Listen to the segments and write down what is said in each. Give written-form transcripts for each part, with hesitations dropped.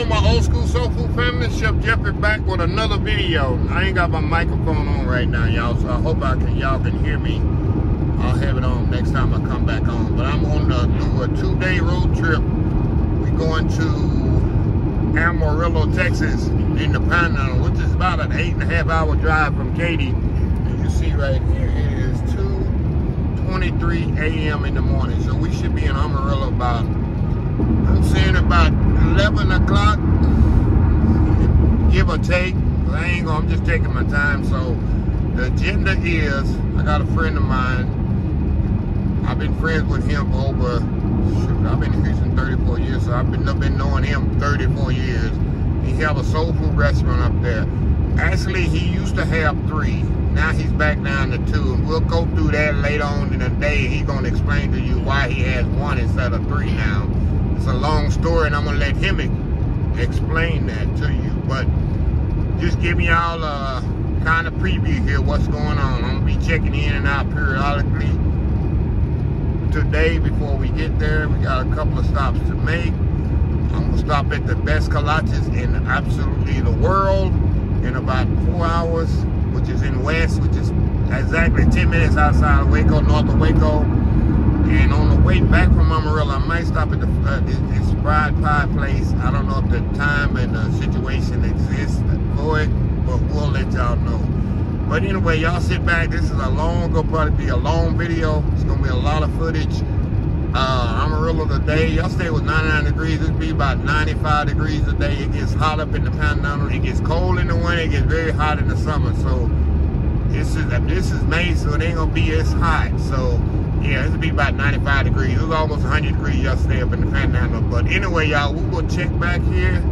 on, my old school soul food family? Chef Jeff is back with another video. I ain't got my microphone on right now, y'all, so I hope y'all can hear me. I'll have it on next time I come back on. But I'm on do a 2-day road trip. We're going to Amarillo, Texas, in the Panhandle, which is about an 8.5-hour drive from KATY. And you see right here, it is 2:23 a.m. in the morning. So we should be in Amarillo about, I'm saying about 11 o'clock, give or take. I'm just taking my time. So the agenda is, I got a friend of mine. I've been friends with him for over, I've been in Houston 34 years, so I've been knowing him 34 years. He have a soul food restaurant up there. Actually, he used to have 3. Now he's back down to 2. And we'll go through that later on in the day. He's going to explain to you why he has 1 instead of 3 now. It's a long story, and I'm going to let him explain that to you. But just giving y'all a kind of preview here what's going on. I'm going to be checking in and out periodically. Today, before we get there, we got a couple of stops to make. I'm gonna stop at the best kolaches in absolutely the world in about 4 hours, which is in West, which is exactly 10 minutes outside of Waco, north of Waco. And on the way back from Amarillo, I might stop at this fried pie place. I don't know if the time and the situation exists for it, but we'll let y'all know. But anyway, y'all sit back. This is gonna probably be a long video. It's gonna be a lot of footage. Amarillo today, y'all stay with 99 degrees. It'll be about 95 degrees a day. It gets hot up in the Panhandle. It gets cold in the winter. It gets very hot in the summer. So this is May, so it ain't gonna be as hot. So yeah, it'll be about 95 degrees. It was almost 100 degrees yesterday up in the Panhandle. But anyway, y'all, we will check back here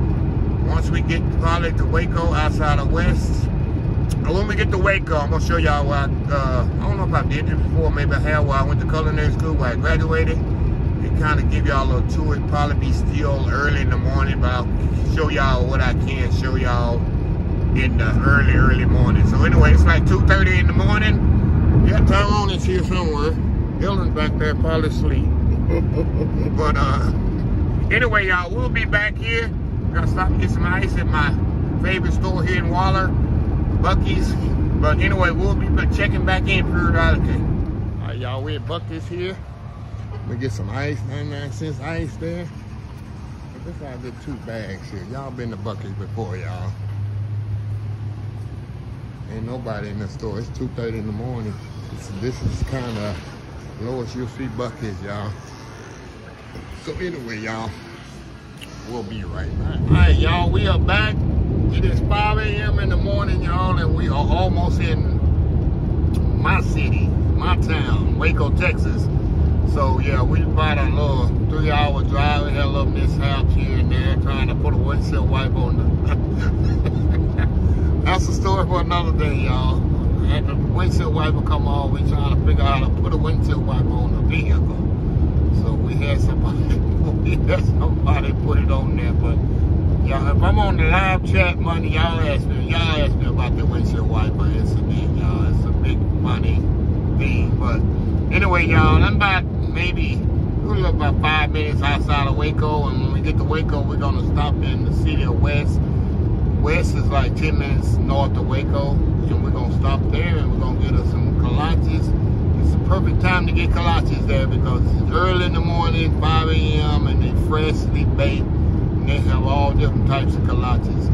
once we get probably to Waco, outside of West. When we get to Waco, I'm gonna show y'all where I don't know if I did this before, maybe I have, where I went to culinary school, where I graduated, and kind of give y'all a little tour. It'd probably be still early in the morning, but I'll show y'all what I can show y'all in the early morning. So anyway, it's like 2:30 in the morning. Yeah, Tyrone is here somewhere. Dylan's back there probably asleep. But anyway, y'all, we'll be back here. Gotta stop and get some ice at my favorite store here in Waller, Buc-ee's. But anyway, we'll be checking back in periodically. All right, y'all, we're at Buc-ee's here. We get some ice, 99 cents ice there. But this I get 2 bags here. Y'all been to Buc-ee's before, y'all. Ain't nobody in the store. It's 2:30 in the morning. This is kind of lowest you'll see Buc-ee's, y'all. So anyway, y'all, we'll be right back. All right, y'all, we are back. It is 5 a.m. in the morning, y'all, and we are almost in my city, my town, Waco, Texas. So, yeah, we about a little 3-hour drive. We had a little mishaps here and there, trying to put a windshield wiper on the... That's a story for another day, y'all. Had the windshield wiper come off, we trying to figure out how to put a windshield wiper on the vehicle. So we had somebody put it on there, but... Y'all, if I'm on the live chat money, y'all ask me about the windshield wiper incident, y'all. It's a big funny thing. But anyway, y'all, I'm about we're about 5 minutes outside of Waco, and when we get to Waco, we're gonna stop in the city of West. West is like 10 minutes north of Waco, and we're gonna stop there and we're gonna get us some kolaches. It's the perfect time to get kolaches there because it's early in the morning, 5 a.m., and they're freshly baked. They have all different types of kolaches,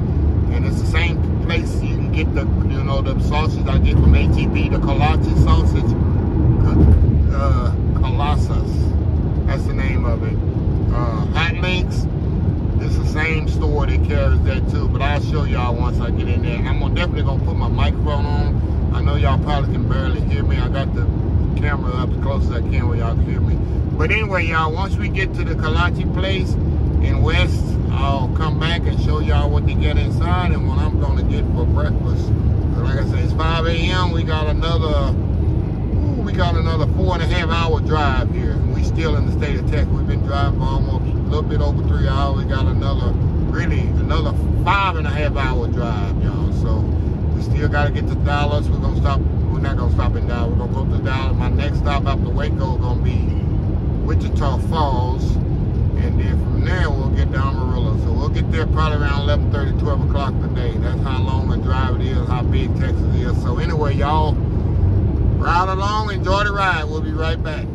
and it's the same place you can get the the sausage I get from ATB, the kolache sausage, Colossus. That's the name of it. Hot Links. It's the same store that carries that too, but I'll show y'all once I get in there. I'm definitely gonna put my microphone on. I know y'all probably can barely hear me. I got the camera up as close as I can where y'all can hear me. But anyway, y'all, once we get to the kolache place in West, I'll come back and show y'all what to get inside and what I'm gonna get for breakfast. So like I said, it's 5 a.m. We got another 4.5-hour drive here. We still in the state of Texas. We've been driving for almost a little bit over 3 hours. We got another 5.5-hour drive, y'all. So we still gotta get to Dallas. We're not gonna stop in Dallas. We're gonna go to Dallas. My next stop after Waco is gonna be Wichita Falls. And then from there, we'll get to Amarillo. So we'll get there probably around 11:30, 12 o'clock today. That's how long the drive it is, how big Texas is. So anyway, y'all, ride along, enjoy the ride. We'll be right back.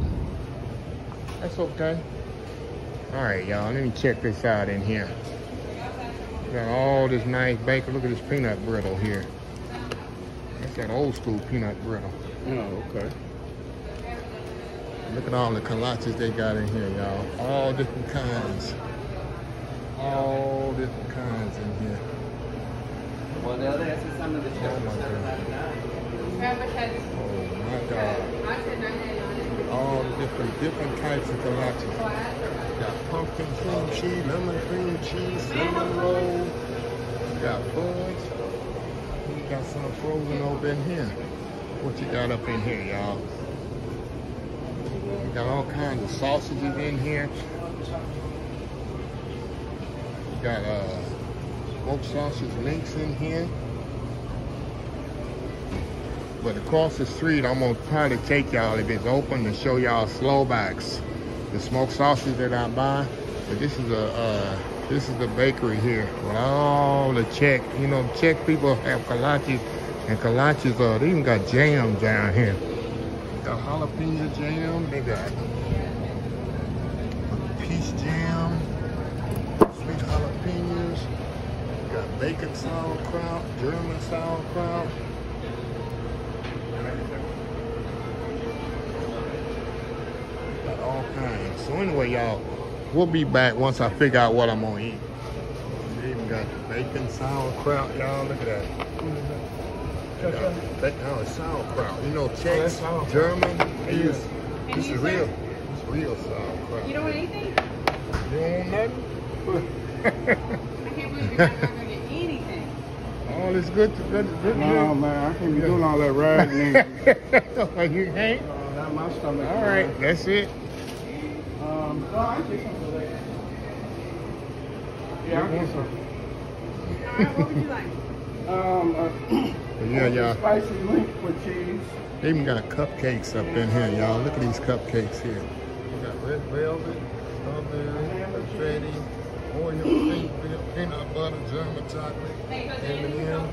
That's okay. All right, y'all, let me check this out in here. Got all this nice bacon. Look at this peanut brittle here. That's that old school peanut brittle. Oh, okay. Look at all the kolaches they got in here, y'all. All different kinds. All different kinds in here. Well, the other is some of the Oh my God. All the different types of kolaches. Got pumpkin cream cheese, lemon cream cheese, cinnamon roll. We got fudge. We got some frozen over in here. What you got up in here, y'all? We got all kinds of sausages in here. We got smoked sausage links in here. But across the street, I'm gonna try to take y'all, if it's open, to show y'all slowbacks. The smoked sausage that I buy. But this is a bakery here with all the Czech. You know, Czech people have kolaches, and kolaches they even got jam down here. Got jalapeno jam. They got peach jam, sweet jalapenos. Got bacon sauerkraut, German sauerkraut. Got all kinds. So anyway, y'all, we'll be back once I figure out what I'm gonna eat. They even got bacon sauerkraut, y'all. Look at that. Oh, it's sauerkraut. You know, Czechs, German. This is real. It's real sauerkraut. You don't want anything? You don't want nothing? I can't believe you're not going to get anything. All this good. No, man, I can't be doing all that riding. You can't? Not my stomach. All right, that's it. I get something later. Yeah, I'll get something. What would you like? Yeah, y'all. Spicy link with cheese. They even got cupcakes up in here, y'all. Look at these cupcakes here. We got red velvet, strawberry, confetti, Oreo, peanut butter, German chocolate, M&M,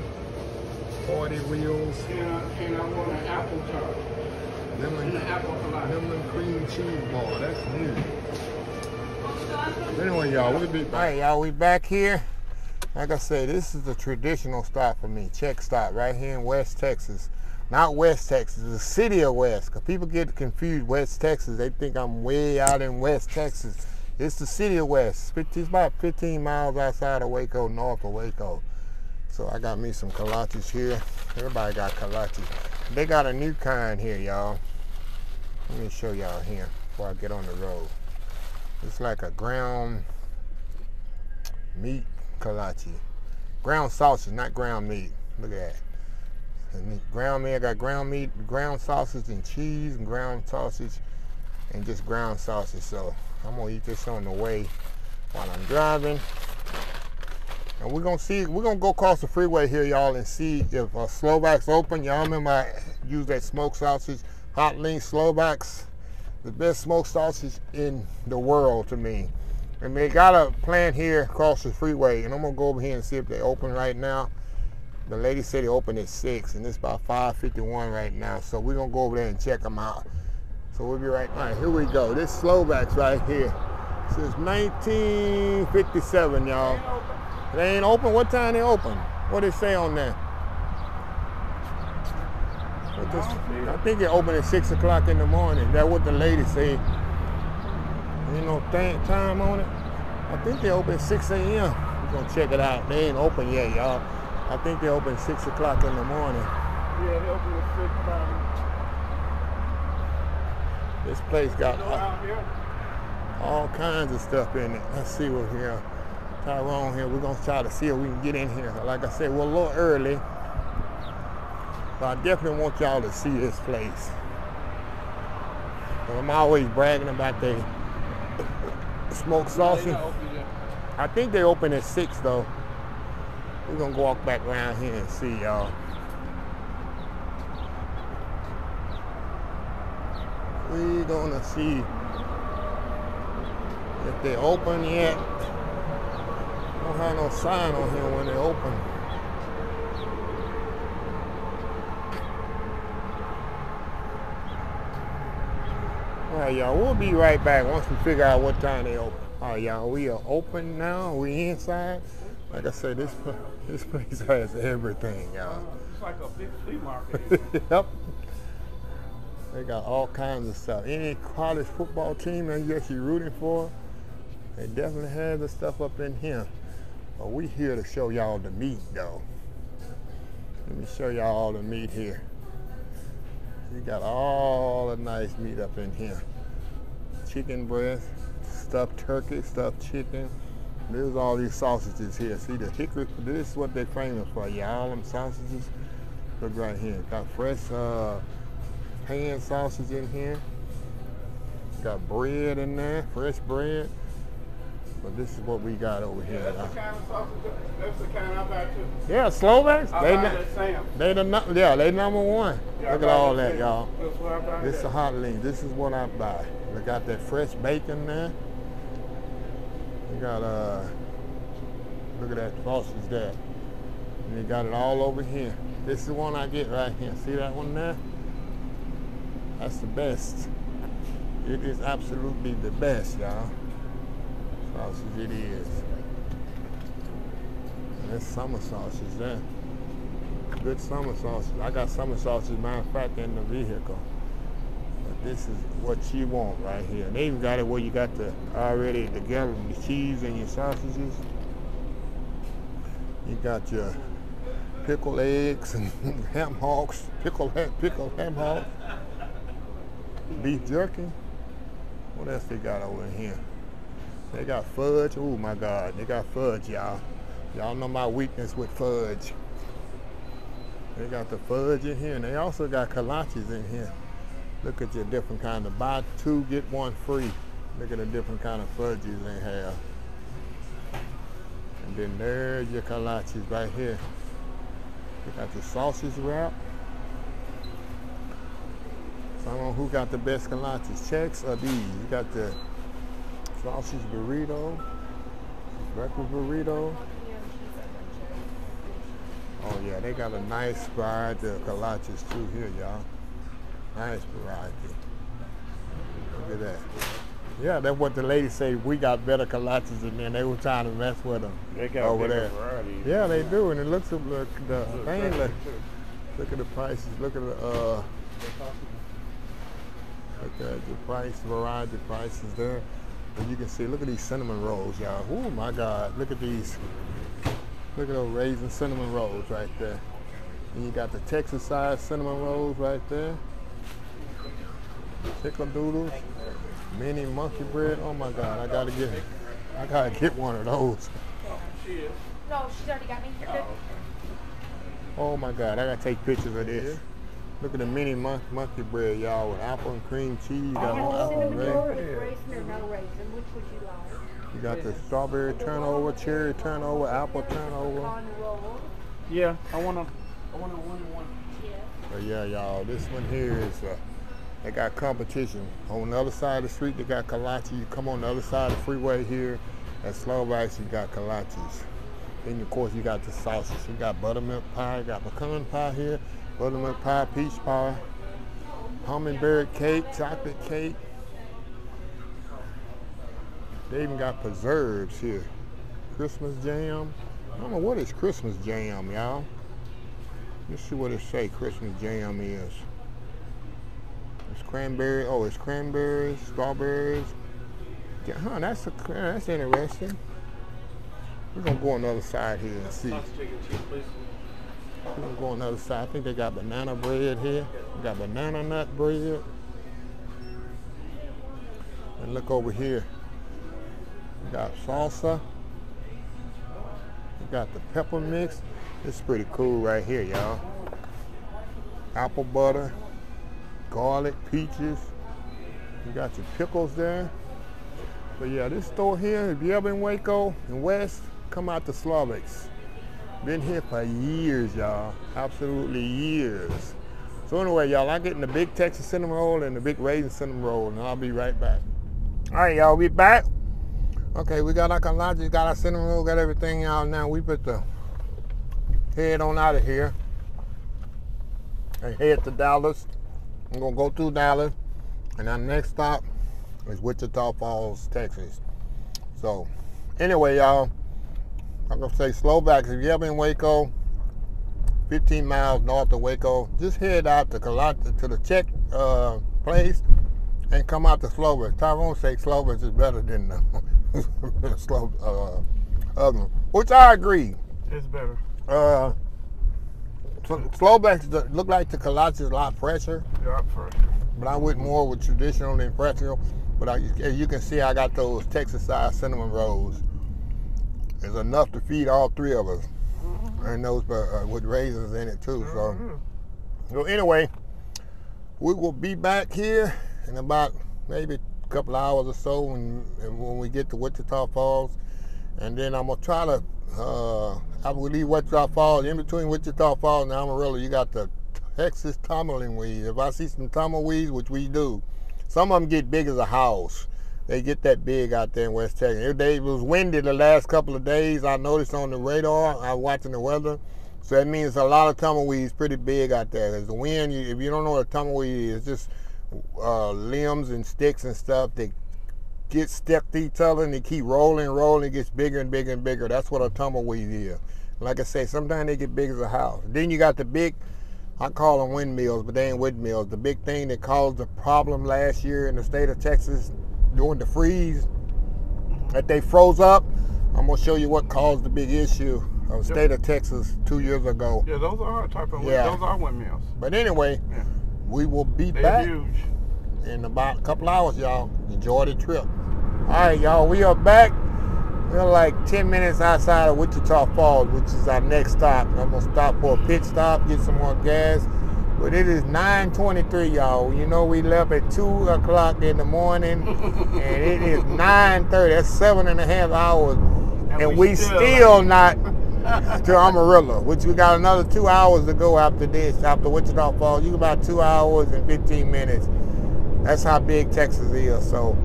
40 wheels. And I want an apple tart. Lemon cream cheese ball. That's new. Anyway, y'all, we'll be back. All right, y'all, we back here. Like I said, this is the traditional stop for me, Czech stop, right here in West Texas. Not West Texas, the city of West, because people get confused, West Texas, they think I'm way out in West Texas. It's the city of West. It's about 15 miles outside of Waco, north of Waco. So I got me some kolaches here. Everybody got kolaches. They got a new kind here, y'all. Let me show y'all here before I get on the road. It's like a ground meat kolache. Ground sausage, not ground meat. Look at that. And ground meat, I got ground meat, ground sausage and cheese, and ground sausage, and just ground sausage. So I'm gonna eat this on the way while I'm driving. And we're gonna go across the freeway here, y'all, and see if Slovak's open. Y'all remember I used that smoked sausage, hot link Slovak's, the best smoked sausage in the world to me. And they got a plant here across the freeway, and I'm gonna go over here and see if they're open right now. The lady said they open at 6, and it's about 5:51 right now. So we're gonna go over there and check them out. So we'll be right. All right, here we go. This Slovak's right here. Since 1957, y'all. They ain't open. What time they open? What it say on there? I think they open at 6 o'clock in the morning. That's what the lady said. Ain't no time on it. I think they open at 6 a.m. We're gonna check it out. They ain't open yet, y'all. I think they open 6 o'clock in the morning. Yeah, they open at 6 probably. This place got all kinds of stuff in it. Let's see what's here. Tyrone here. We're gonna try to see if we can get in here. Like I said, we're a little early, but I definitely want y'all to see this place. But I'm always bragging about the smoked sausage. I think they open at 6 though. We're gonna walk back around here and see, y'all. We're gonna see if they're open yet. I don't know how got no sign on here when they open. All right, y'all, we'll be right back once we figure out what time they open. All right, y'all, we are open now. We inside. Like I said, this place has everything, y'all. It's like a big flea market. Yep. They got all kinds of stuff. Any college football team that you're rooting for, they definitely have the stuff up in here. But we here to show y'all the meat, though. Let me show y'all all the meat here. You got all the nice meat up in here. Chicken breast, stuffed turkey, stuffed chicken. There's all these sausages here. See the hickory, this is what they're famous for. Yeah, all them sausages. Look right here. Got fresh pan sausage in here. Got bread in there, fresh bread. But this is what we got over here. That's the kind of sausage, that's the kind I buy too. Yeah, Slovaks. They number one. Yeah, Look at all that, y'all. That's what I buy. This is a hot link. This is what I buy. They got that fresh bacon there. You got look at that sausage there. And you got it all over here. This is the one I get right here. See that one there? That's the best. It is absolutely the best, y'all. Sausage it is. And that's summer sausage there. Good summer sausage. I got summer sausage, matter of fact, in the vehicle. But this is what you want right here. They even got it where you got the already together the cheese and your sausages. You got your pickled eggs and ham hocks, pickled ham hocks, beef jerky. What else they got over here? They got fudge. Oh my God, they got fudge, y'all. Y'all know my weakness with fudge. They got the fudge in here, and they also got kolaches in here. Look at your different kind of buy two, get one free. Look at the different kind of fudges they have. And then there's your kolaches right here. You got the sausage wrap. Someone who got the best kolaches, Czechs or these? You got the sausage burrito, breakfast burrito. Oh yeah, they got a nice variety of kolaches too here, y'all. Nice variety. Look at that. Yeah, that's what the lady said. We got better kolaches than them. They were trying to mess with them. They got over bigger there. variety. Yeah, they do, and it looks like the thing. Look at the prices. Look at the look at the price variety prices there. And you can see. Look at these cinnamon rolls, y'all. Oh my God! Look at these. Look at those raisin cinnamon rolls right there. And you got the Texas size cinnamon rolls right there. Pickle doodles, mini monkey bread. Oh my God, I gotta get one of those. No, she's already got me. You're good. Oh my God, I gotta take pictures of this. Look at the mini monkey bread, y'all, with apple and cream cheese. Got no apple and Raisin bread. or no raisin, which would you like? You got the strawberry turnover, cherry turnover, apple turnover. On roll. Yeah, I want one. Yeah. But yeah, y'all, this one here is, they got competition. On the other side of the street, they got kolache. You come on the other side of the freeway here, at Slovaks, you got kolaches. Then, of course, you got the sausage. You got buttermilk pie, you got pecan pie here, buttermilk pie, peach pie, hummingbird cake, chocolate cake. They even got preserves here. Christmas jam. I don't know what is Christmas jam, y'all. Let's see what it say Christmas jam is. It's cranberry. Oh, it's cranberries, strawberries. Yeah, huh, that's interesting. We're gonna go on the other side here and see. We're gonna go on the other side. I think they got banana bread here. We got banana nut bread. And look over here. We got salsa. We got the pepper mix. This is pretty cool right here, y'all. Apple butter, garlic, peaches. You got your pickles there. But yeah, this store here, if you ever in Waco and West, come out to Slovaks. Been here for years, y'all. Absolutely years. So anyway, y'all, I'm getting the big Texas cinnamon roll and the big raisin cinnamon roll, and I'll be right back. All right, y'all, we back. Okay, we got our colaches, got our cinnamon roll, got everything out now. We put the head on out of here and head to Dallas. I'm gonna go through Dallas, and our next stop is Wichita Falls, Texas. So, anyway, y'all, I'm gonna say slow back. If you're ever in Waco, 15 miles north of Waco, just head out to the check place and come out to Slovis. Tyrone say Slovis is better than the other one, which I agree. It's better. Slowbacks look like the kolaches a lot fresher. Yeah, I'm fresh. But I went more with traditional than fresher. But as you can see, I got those Texas-sized cinnamon rolls. There's enough to feed all three of us. And those with raisins in it too. So anyway, we will be back here in about maybe a couple hours or so when we get to Wichita Falls. And then I'm gonna try to I will leave Wichita Falls. In between Wichita Falls and Amarillo, you got the Texas tumbling weeds. If I see some tumbleweeds, which we do, some of them get big as a house. They get that big out there in West Texas. It was windy the last couple of days. I noticed on the radar. I was watching the weather. So that means a lot of tumbleweeds pretty big out there. Because the wind, if you don't know what a tumbleweed is, it's just limbs and sticks and stuff that get stuck to each other and they keep rolling, it gets bigger and bigger and bigger. That's what a tumbleweed is. Like I say, sometimes they get big as a house. Then you got the big, I call them windmills, but they ain't windmills. The big thing that caused the problem last year in the state of Texas during the freeze, that they froze up. I'm gonna show you what caused the big issue of the state of Texas 2 years ago. Yeah, those are type of those are windmills. But anyway, we will be They're back huge. in about a couple hours, y'all. Enjoy the trip. All right, y'all, we are back. We're like 10 minutes outside of Wichita Falls, which is our next stop. I'm gonna stop for a pit stop, get some more gas. But it is 9:23, y'all. You know we left at 2 o'clock in the morning, and it is 9:30. That's 7.5 hours, and we still not to Amarillo, which we got another 2 hours to go after this, after Wichita Falls. You about 2 hours and 15 minutes. That's how big Texas is. So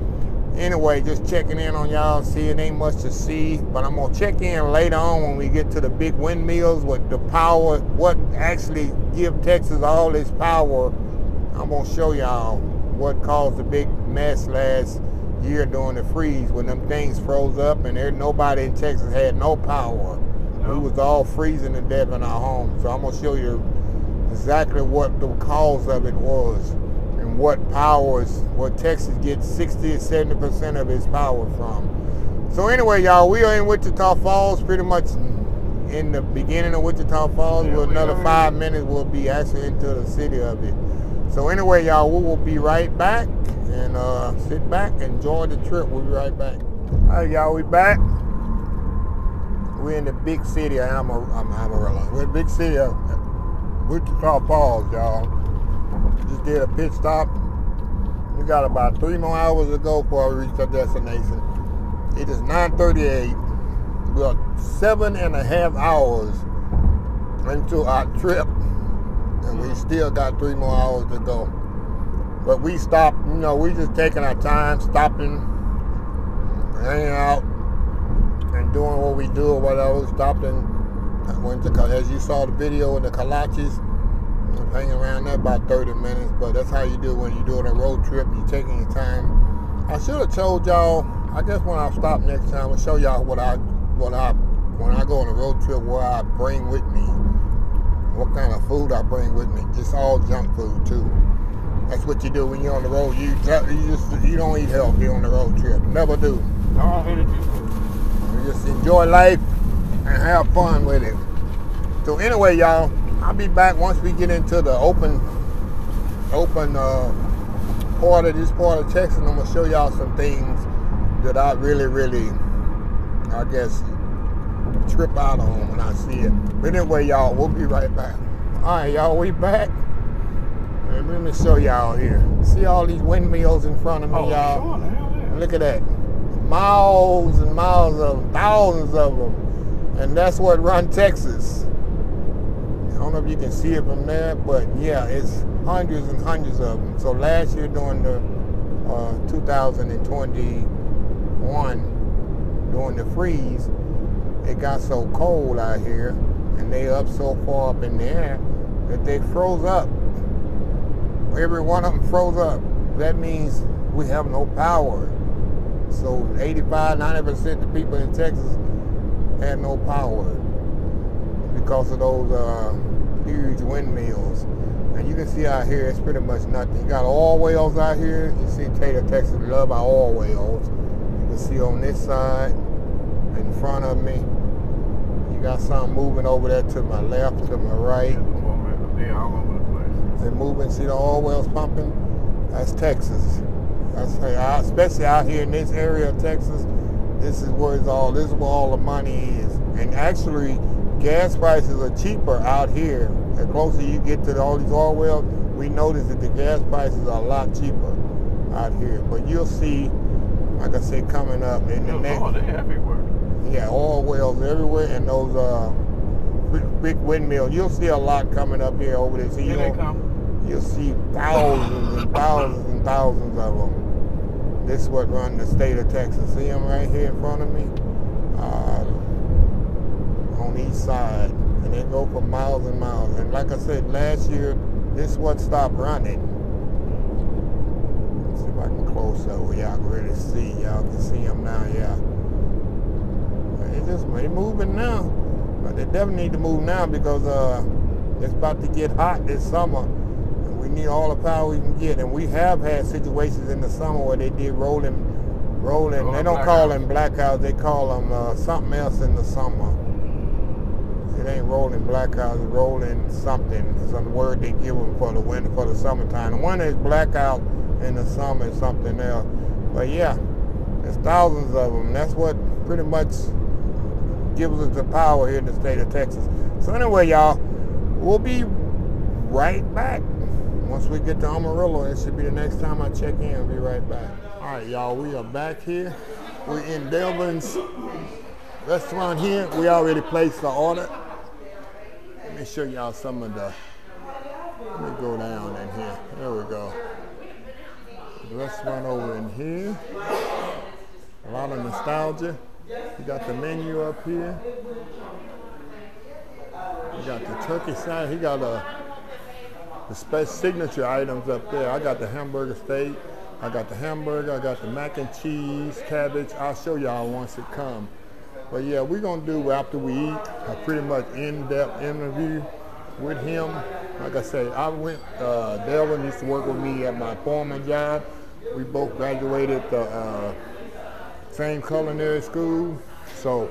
anyway, just checking in on y'all. See, it ain't much to see, but I'm gonna check in later on when we get to the big windmills with the power, what actually give Texas all this power. I'm gonna show y'all what caused the big mess last year during the freeze when them things froze up and nobody in Texas had no power. We was all freezing to death in our homes. So I'm gonna show you exactly what the cause of it was. What Texas gets 60 to 70% of its power from. So anyway, y'all, we are in Wichita Falls, pretty much in the beginning of Wichita Falls. With another 5 minutes, we'll be actually into the city of it. So anyway, y'all, we will be right back and sit back, enjoy the trip. We'll be right back. All right, y'all, we back. We're in the big city of Amarillo. We're in the big city of Wichita Falls, y'all. Just did a pit stop. We got about 3 more hours to go before we reach our destination. It is 9:38. We're 7.5 hours into our trip, and we still got 3 more hours to go. But we stopped, you know, we just taking our time, stopping, hanging out, and doing what we do or whatever. Stopping, went to, as you saw the video in the kolaches. Hanging around there about 30 minutes, but that's how you do when you're doing a road trip. You're taking your time. I should have told y'all. I guess when I stop next time, I'll show y'all when I go on a road trip, what I bring with me, what kind of food I bring with me. Just all junk food too. That's what you do when you're on the road. You don't eat healthy on the road trip. Never do. You just enjoy life and have fun with it. So anyway, y'all, I'll be back once we get into the open part of this part of Texas. And I'm gonna show y'all some things that I really, I guess, trip out on when I see it. But anyway, y'all, we'll be right back. All right, y'all, we back. And let me show y'all here. See all these windmills in front of me, y'all? Sure, look at that. Miles and miles of them, thousands of them. And that's what run Texas. I don't know if you can see it from there, but yeah, it's hundreds and hundreds of them. So last year during the 2021, during the freeze, it got so cold out here, and they up so far up in the air that they froze up. Every one of them froze up. That means we have no power. So 85–90% of the people in Texas had no power because of those huge windmills. And you can see out here, it's pretty much nothing. You got oil wells out here. You see Tater, Texas, love our oil wells. You can see on this side, in front of me, you got something moving over there to my left, to my right. They're all over the place. They're moving. See the oil wells pumping? That's Texas. Especially out here in this area of Texas, this is where it's all. This is where all the money is. And actually, gas prices are cheaper out here. The closer you get to all these oil wells, we notice that the gas prices are a lot cheaper out here. But you'll see, like I said, coming up in the next. Oh, they're everywhere. Yeah, oil wells everywhere, and those big windmills. You'll see a lot coming up here over this hill. Here they come. You'll see thousands and thousands and thousands of them. This is what runs the state of Texas. See them right here in front of me? On each side. And they go for miles and miles. And like I said, last year, this is what stopped running. Let's see if I can close up where y'all can really see. Y'all can see them now, yeah. They're moving now. But they definitely need to move now because it's about to get hot this summer. We need all the power we can get, and we have had situations in the summer where they did rolling. They don't call them blackouts; they call them something else in the summer. It ain't rolling blackouts; it's rolling something. It's a word they give them for the winter, for the summertime. The one is blackout in the summer is something else. But yeah, there's thousands of them. That's what pretty much gives us the power here in the state of Texas. So anyway, y'all, we'll be right back. Once we get to Amarillo, it should be the next time I check in. I'll be right back. All right, y'all, we are back here. We're in Delvins restaurant here. We already placed the order. Let me show y'all some of the, let me go down in here. There we go. The restaurant over in here. A lot of nostalgia. You got the menu up here. You got the turkey side. He got the signature items up there. I got the hamburger steak. I got the hamburger. I got the mac and cheese, cabbage. I'll show y'all once it comes. But yeah, we're going to do, after we eat, a pretty much in-depth interview with him. Like I say, Delvin used to work with me at my former job. We both graduated the same culinary school. So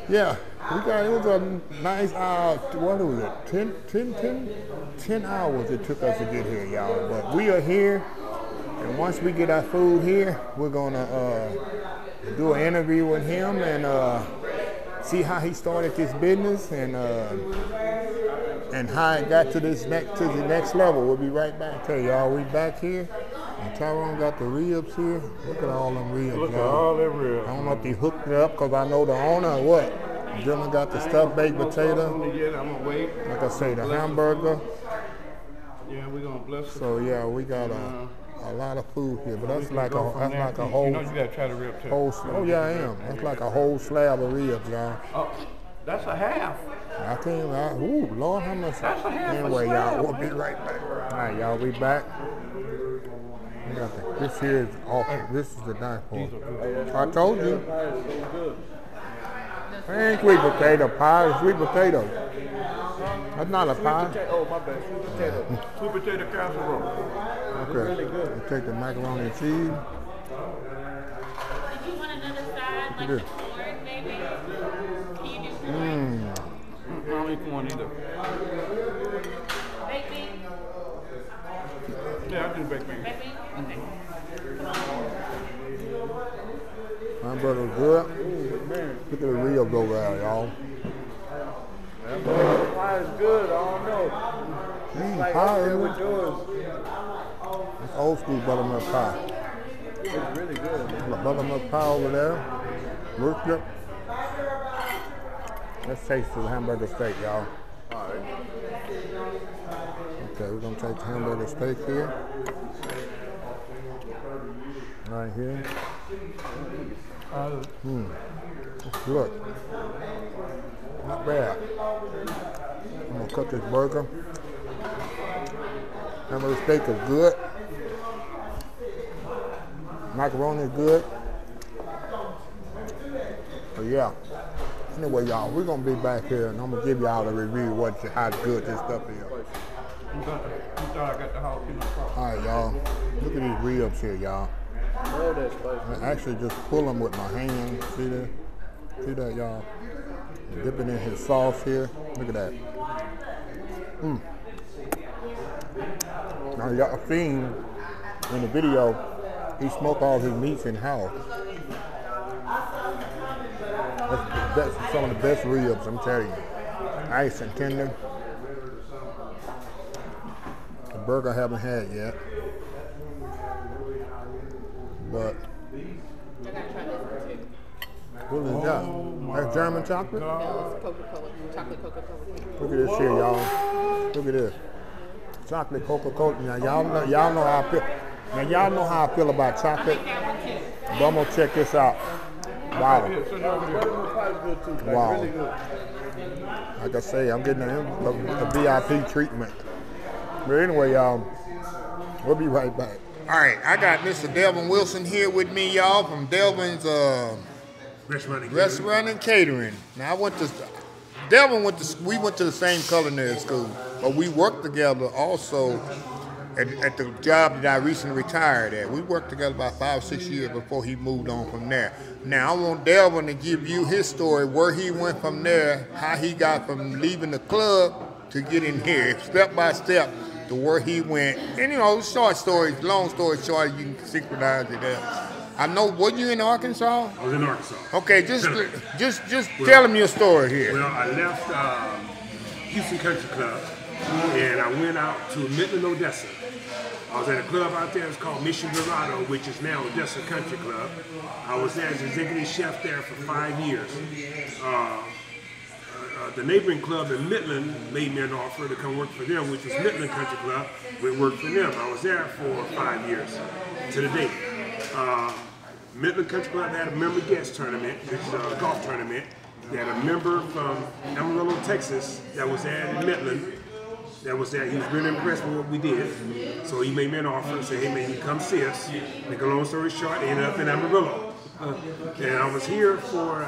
yeah, it was a nice, what was it, 10 hours it took us to get here, y'all. But we are here, and once we get our food here, we're gonna do an interview with him and see how he started this business and how it got to the next level. We'll be right back. Tell y'all, we back here. And Tyrone got the ribs here. Look at all them ribs. Look at all them ribs. I don't know if he hooked it up because I know the owner or what. Dylan got the stuffed baked potato. I'm gonna wait. Like I say, the hamburger. Yeah, we're gonna bless it. So yeah, we got a lot of food here, but that's like a whole. You know you gotta try the rib too. Oh yeah, I am. That's like a whole slab of ribs, y'all. Oh, that's a half. I think, ooh, Lord, how much? That's a half. Anyway, y'all, we'll be right back. All right, y'all, we back. We got this here is awful. This is the knife for. I told you. Ain't sweet potato pie, it's sweet potato. That's not a pie. Oh, my bad. Sweet potato. Sweet potato casserole. Okay. Really good. You take the macaroni and cheese. Did you want another side, like the corn, maybe? Can you do corn? I don't eat corn either. Baked beans? Yeah, I do baked beans. Baked beans? Okay. My brother's good. Look at the ribs over there, y'all. That pie is good, I don't know. Like pie, up there with yours. It's old school buttermilk pie. It's really good. Buttermilk pie over there. Worked up. Let's taste the hamburger steak, y'all. All right. Okay, we're gonna take the hamburger steak here. Right here. Good. Not bad. I'm gonna cut this burger. Remember, the steak is good. Macaroni is good. But yeah. Anyway, y'all, we're gonna be back here and I'm gonna give y'all a review of how good this stuff is. Alright, y'all. Look at these ribs here, y'all. I actually just pull them with my hand. See that? See that, y'all? Dip it in his sauce here. Look at that. Now, y'all seen in the video, he smoked all his meats in house. That's some of the best ribs, I'm telling you. Nice and tender. The burger I haven't had yet. But I gotta try this one too. what is that? That's German chocolate? No, it's Coca-Cola. Chocolate Coca-Cola. Look at this here, y'all. Look at this. Chocolate Coca-Cola. Now y'all know how I feel. Now y'all know how I feel about chocolate. But I'm gonna check this out. Wow. Wow. Like I say, I'm getting a VIP treatment. But anyway, y'all, we'll be right back. All right, I got Mr. Delvin Wilson here with me, y'all, from Delvin's Restaurant and Catering. Now, we went to the same culinary school, but we worked together also at the job that I recently retired at. We worked together about 5 or 6 years before he moved on from there. Now, I want Delvin to give you his story, where he went from there, how he got from leaving the club to getting here, step by step, to where he went. And, you know, short stories, long story short, you can synchronize it up. I know, were you in Arkansas? I was in Arkansas. Okay, just tell him your story here. Well, I left Houston Country Club, and I went out to Midland, Odessa. I was at a club out there, it's called Mission Dorado, which is now Odessa Country Club. I was there as executive chef there for 5 years. The neighboring club in Midland made me an offer to come work for them, which was Midland Country Club. We worked for them. I was there for 5 years to the date. Midland Country Club had a member guest tournament, which is a golf tournament. They had a member from Amarillo, Texas, that was there in Midland. That was there. He was really impressed with what we did. So he made me an offer and said, hey man, you come see us. Make a long story short, I ended up in Amarillo. And I was here for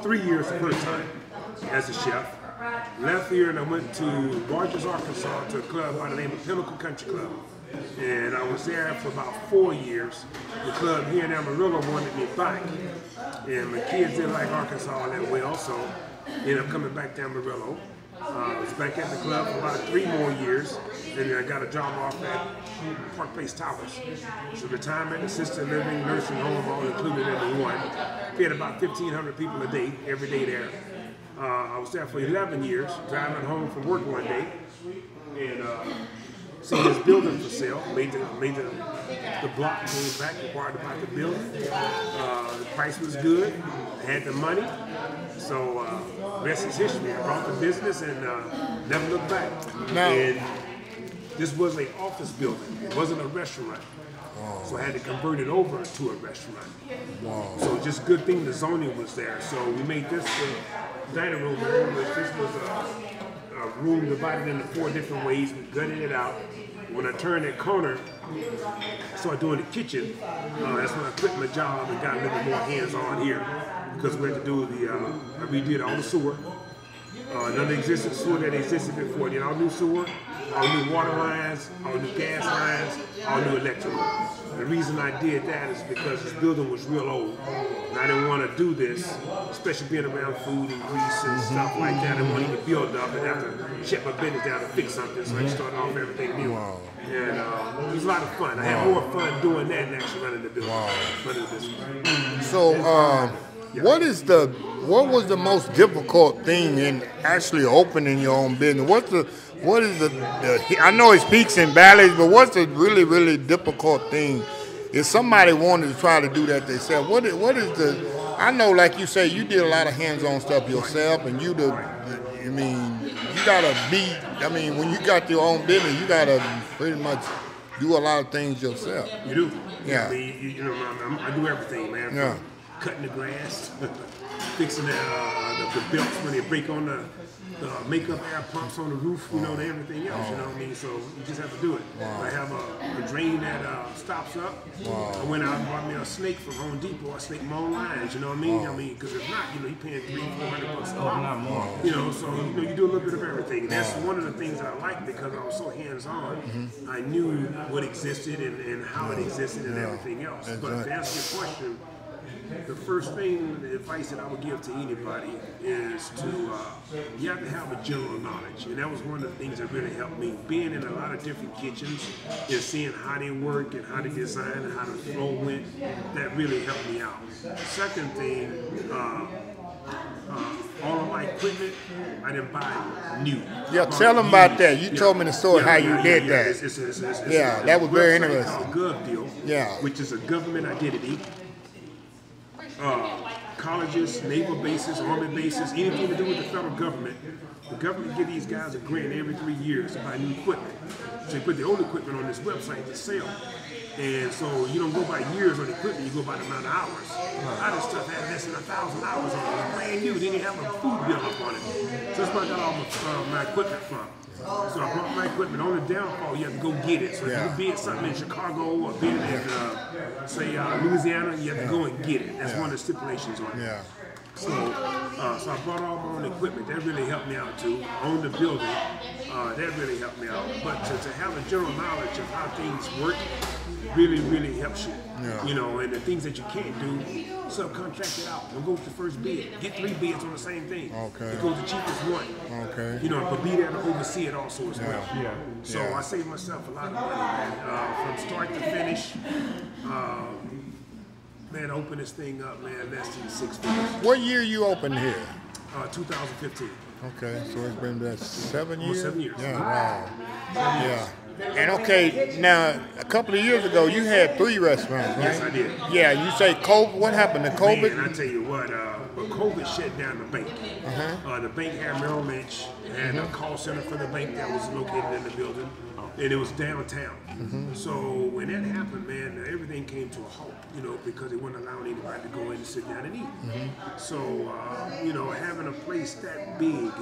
3 years the first time as a chef. Left here and I went to Rogers, Arkansas to a club by the name of Pinnacle Country Club. And I was there for about 4 years. The club here in Amarillo wanted me back. And my kids didn't like Arkansas that well, so ended up coming back to Amarillo. I was back at the club for about 3 more years, and then I got a job off at Park Place Towers. So retirement, assisted living, nursing home, all included in one. We had about 1,500 people a day, every day there. I was there for 11 years, driving home from work one day, and see this building for sale. Made the block came back, required to buy the building. The price was good, I had the money. So, rest is history. I brought the business and never looked back. Now, and this was an office building. It wasn't a restaurant. Wow. So I had to convert it over to a restaurant. Wow. So just good thing the zoning was there. So we made this the dining room area, which this was a room divided into 4 different ways. We gutted it out. When I turned that corner, I started doing the kitchen. That's when I quit my job and got a little more hands-on here. Because we had to do I redid all the sewer. None of the existing sewer that existed before. Did all new sewer, all new water lines, all new gas lines, all new electrical. The reason I did that is because this building was real old. And I didn't want to do this, especially being around food and grease and stuff like that. I didn't want to build up and have to shut my business down to fix something. So I started off everything new. Wow. And it was a lot of fun. I had more fun doing that than actually running the building. Wow. Running the business. So, what was the most difficult thing in actually opening your own business? What is the I know it's peaks and valleys, but what's the really, really difficult thing? If somebody wanted to try to do that themselves, what is the, I know like you say, you did a lot of hands-on stuff yourself, and you gotta be, when you got your own business, you gotta pretty much do a lot of things yourself. You do. Yeah. I do everything, man. Yeah. cutting the grass, fixing the belts when they break on the makeup air pumps on the roof, you know, and everything else, you know what I mean? So you just have to do it. I have a drain that stops up. I went out and bought me a snake from Home Depot. I snake my own lines, you know what I mean? I mean, because if not, you know, you're paying $300-400 a month. You know, so you know, you do a little bit of everything. And that's one of the things that I like because I was so hands-on. I knew what existed and how it existed and everything else. But to answer your question, the first thing, the advice that I would give to anybody is to, you have to have a general knowledge. And that was one of the things that really helped me. Being in a lot of different kitchens and seeing how they work and how they design and how the flow went, that really helped me out. Second thing, all of my equipment, I didn't buy new. Yeah, tell them about that. You told me the story how you did that. It's that was very interesting. Called GovDeal, which is a government identity. Colleges, naval bases, army bases, anything to do with the federal government. The government give these guys a grant every 3 years to buy new equipment. So they put the old equipment on this website to sell. And so you don't go by years on equipment, you go by the amount of hours. A lot of stuff had less than 1,000 hours on it. It was brand new, didn't even have a food bill up on it. So that's where I got all my equipment from. So I brought my equipment. On the downfall, you have to go get it. So if you bid something in Chicago or bid in, say, Louisiana, you have to go and get it. That's one of the stipulations on it. So, so I brought all my own equipment. That really helped me out too. Own the building. That really helped me out. But to have a general knowledge of how things work really, really helps you. You know, and the things that you can't do, subcontract it out. Don't go with the first bid. Get 3 bids on the same thing. It goes the cheapest one. You know, but be there to oversee it also as well. So I saved myself a lot of money, man. From start to finish. Man, open this thing up, man, less than 6 figures. What year you opened here? 2015. Okay, so it's been 7 years? Almost 7 years. Yeah, wow. And okay, now, a couple of years ago, you had 3 restaurants, right? Yes, I did. Yeah, you say COVID, what happened to COVID? Man, I tell you what, COVID shut down the bank. The bank had Merrill Lynch, and a call center for the bank that was located in the building, and it was downtown. So when that happened, man, everything came to a halt, you know, because they wouldn't allow anybody to go in and sit down and eat. So, you know, having a place that big,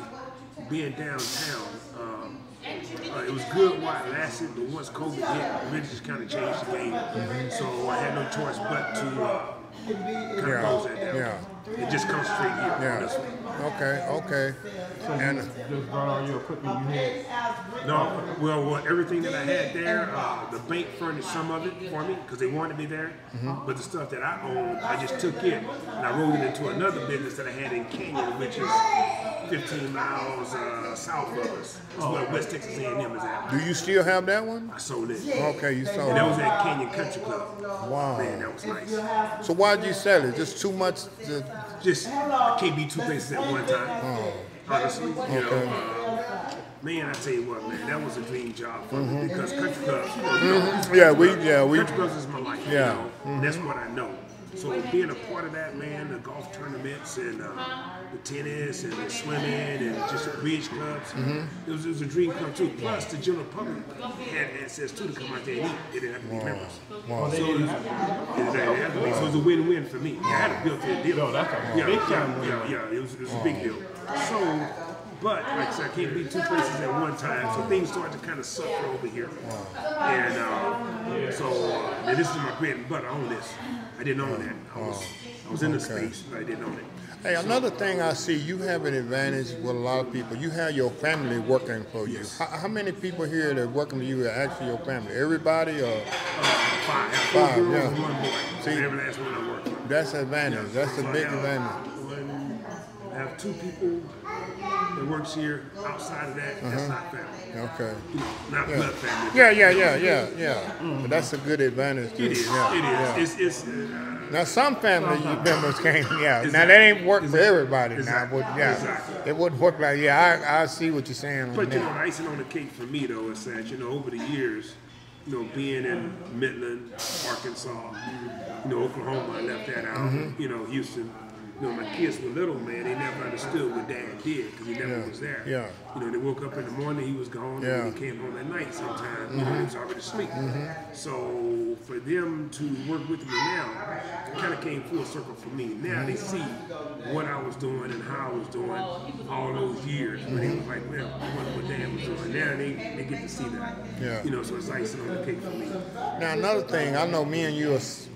being downtown, it was good while it lasted, but once COVID hit, it really just kind of changed the game. So I had no choice but to kind of close that down. It just comes straight here. This way. Okay. So and just brought all your equipment you had? No, well, everything that I had there, the bank furnished some of it for me because they wanted me there. But the stuff that I owned, I just took it and I rolled it into another business that I had in Canyon, which is 15 miles south of us. That's where West Texas A&M is at. Do you still have that one? I sold it. Okay, you sold it. And that was at Canyon Country Club. Wow. Man, that was nice. So why did you sell it? Just too much? Just, I can't be 2 places at one time. Honestly, you know, man, I tell you what, man, that was a dream job for me because country clubs, country clubs is my life. You know, that's what I know. So being a part of that, man, the golf tournaments and the tennis and the swimming and just the bridge clubs, it was a dream come true. Plus, the general public had access to come out there and eat. They didn't have to be members. So it was a win-win for me. I had a built-in deal. Big time. It was a big deal. So, but like I said, I can't be 2 places at one time, so things started to kind of suffer over here. And so this is my bread and butter. I own this. I didn't own that. I was in the space, but I didn't own it. Hey, another thing I see, you have an advantage with a lot of people. You have your family working for you. How many people here that are working for you are actually your family? Everybody or? 5. 4 girls and 1 boy. See, every last one I work for. That's an advantage. That's a big advantage. I have 2 people that works here. Outside of that, that's not family. Okay. Not blood family. Yeah. But that's a good advantage too. It is. It's now some family members can't. Now that ain't work for everybody. Now, but it wouldn't work like. I see what you're saying. But you know, the icing on the cake for me though is that over the years, being in Midland, Arkansas, Oklahoma, I left that out. Houston. You know, my kids were little, man. They never understood what Dad did because he never was there. Yeah. You know, they woke up in the morning, he was gone, and when he came home at night sometimes, you know, he was already asleep. So for them to work with me now, it kind of came full circle for me. Now they see what I was doing and how I was doing all those years. But they was like, well, what Dad was doing. Now they get to see that. Yeah. You know, so it's icing on the cake for me. Now another thing, I know me and you was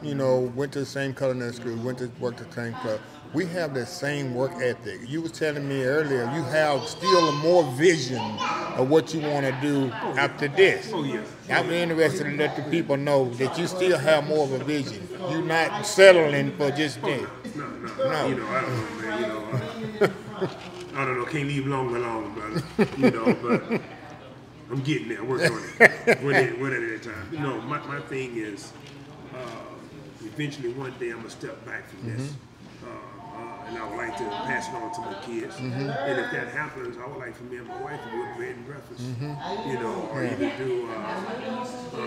you know, went to the same culinary school, went to work at the same club. We have that same work ethic. You was telling me earlier, you have still a more vision of what you want to do after this. Oh yeah. I'm interested to let the people know that you still have more of a vision. You're not settling for just this. No. You know, I don't know, man. You know, I don't know. Can't leave long alone, brother. You know, but I'm getting there. Working on it. One at a time. You know, my thing is, eventually one day I'm gonna step back from this. And I would like to pass it on to my kids. And if that happens, I would like for me and my wife to do a bread and breakfast. You know, or even do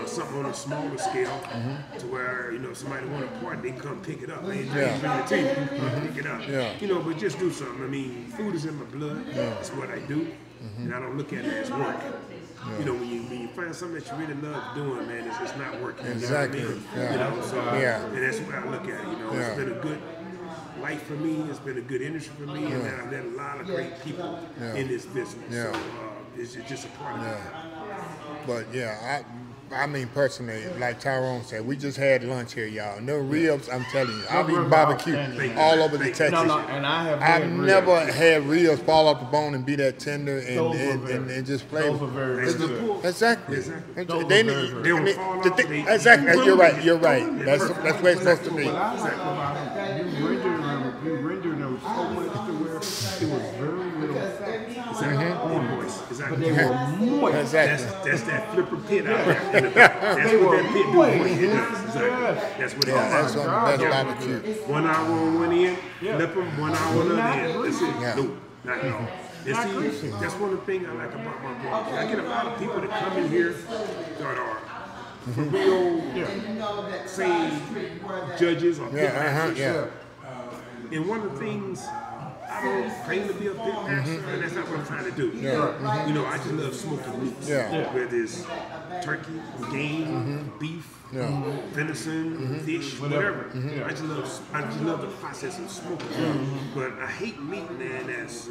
something on a smaller scale to where, you know, if somebody want a part, they can come pick it up. They bring it to you, come pick it up. You know, but just do something. I mean, food is in my blood. It's what I do. And I don't look at it as work. You know, when you find something that you really love doing, man, it's not working. Exactly. You know what I mean? You know, so, and that's the way I look at it. You know, it's been a good life for me. It's been a good industry for me, and I've met a lot of great people in this business. So it's just a part of it. But yeah, I mean personally, like Tyrone said, we just had lunch here, y'all. No ribs, I'm telling you. I've eaten barbecue all over the Texas. And I've never had ribs fall off the bone and be that tender and just flavor. Those are very good. Exactly. Exactly. Exactly. You're right. That's the way it's supposed to be. What I like about it, you rendered them so much to where it was very little fat. Exactly. But they were moist. Exactly. That's that flipper pit out there. That's what that pit do for you. Exactly. That's what it is. That's on the best barbecue. 1 hour on one end, flip them, 1 hour on the other end. That's it. No, not at all. And see, that's one of the things I like about my blog. I get a lot of people that come in here that are for real, say, judges or pit masters. And one of the things, I don't claim to be a pit master, and that's not what I'm trying to do. You know, I just love smoking meats. Whether it's turkey, game, beef, venison, fish, whatever. I just love the process of smoking. But I hate meat, man. It's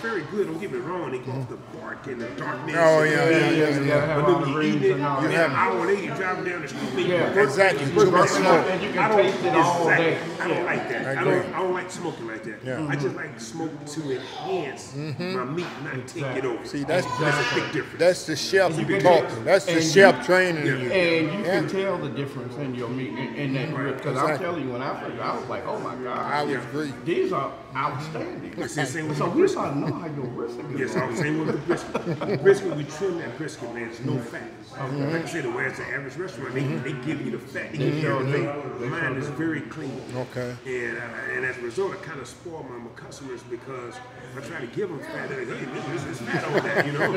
very good. Don't get me wrong. They go off the bark and the darkness. Oh But then when you eat it, you have an hour later, you driving down the street. Exactly. Too much smoke. And you can taste it all day. I don't like that. I don't like smoking like that. I just like smoke to enhance my meat, not take it over. See, that's a big difference. That's the chef talking. That's the chef training you. And you can tell the difference in your meat in that grip. Because I'm telling you, when I first, I was like, oh my God. I would agree. These are outstanding. So we ought to know how your brisket is. Yes, I was saying with the brisket. The brisket, we trim that brisket, man. There's no fat. Like I said, the way it's an average restaurant, they give you the fat. They give you everything. Mine is very clean. Okay. And as a result, I kind of spoil my customers because I try to give them fat. They're like, hey, this is fat on that, you know?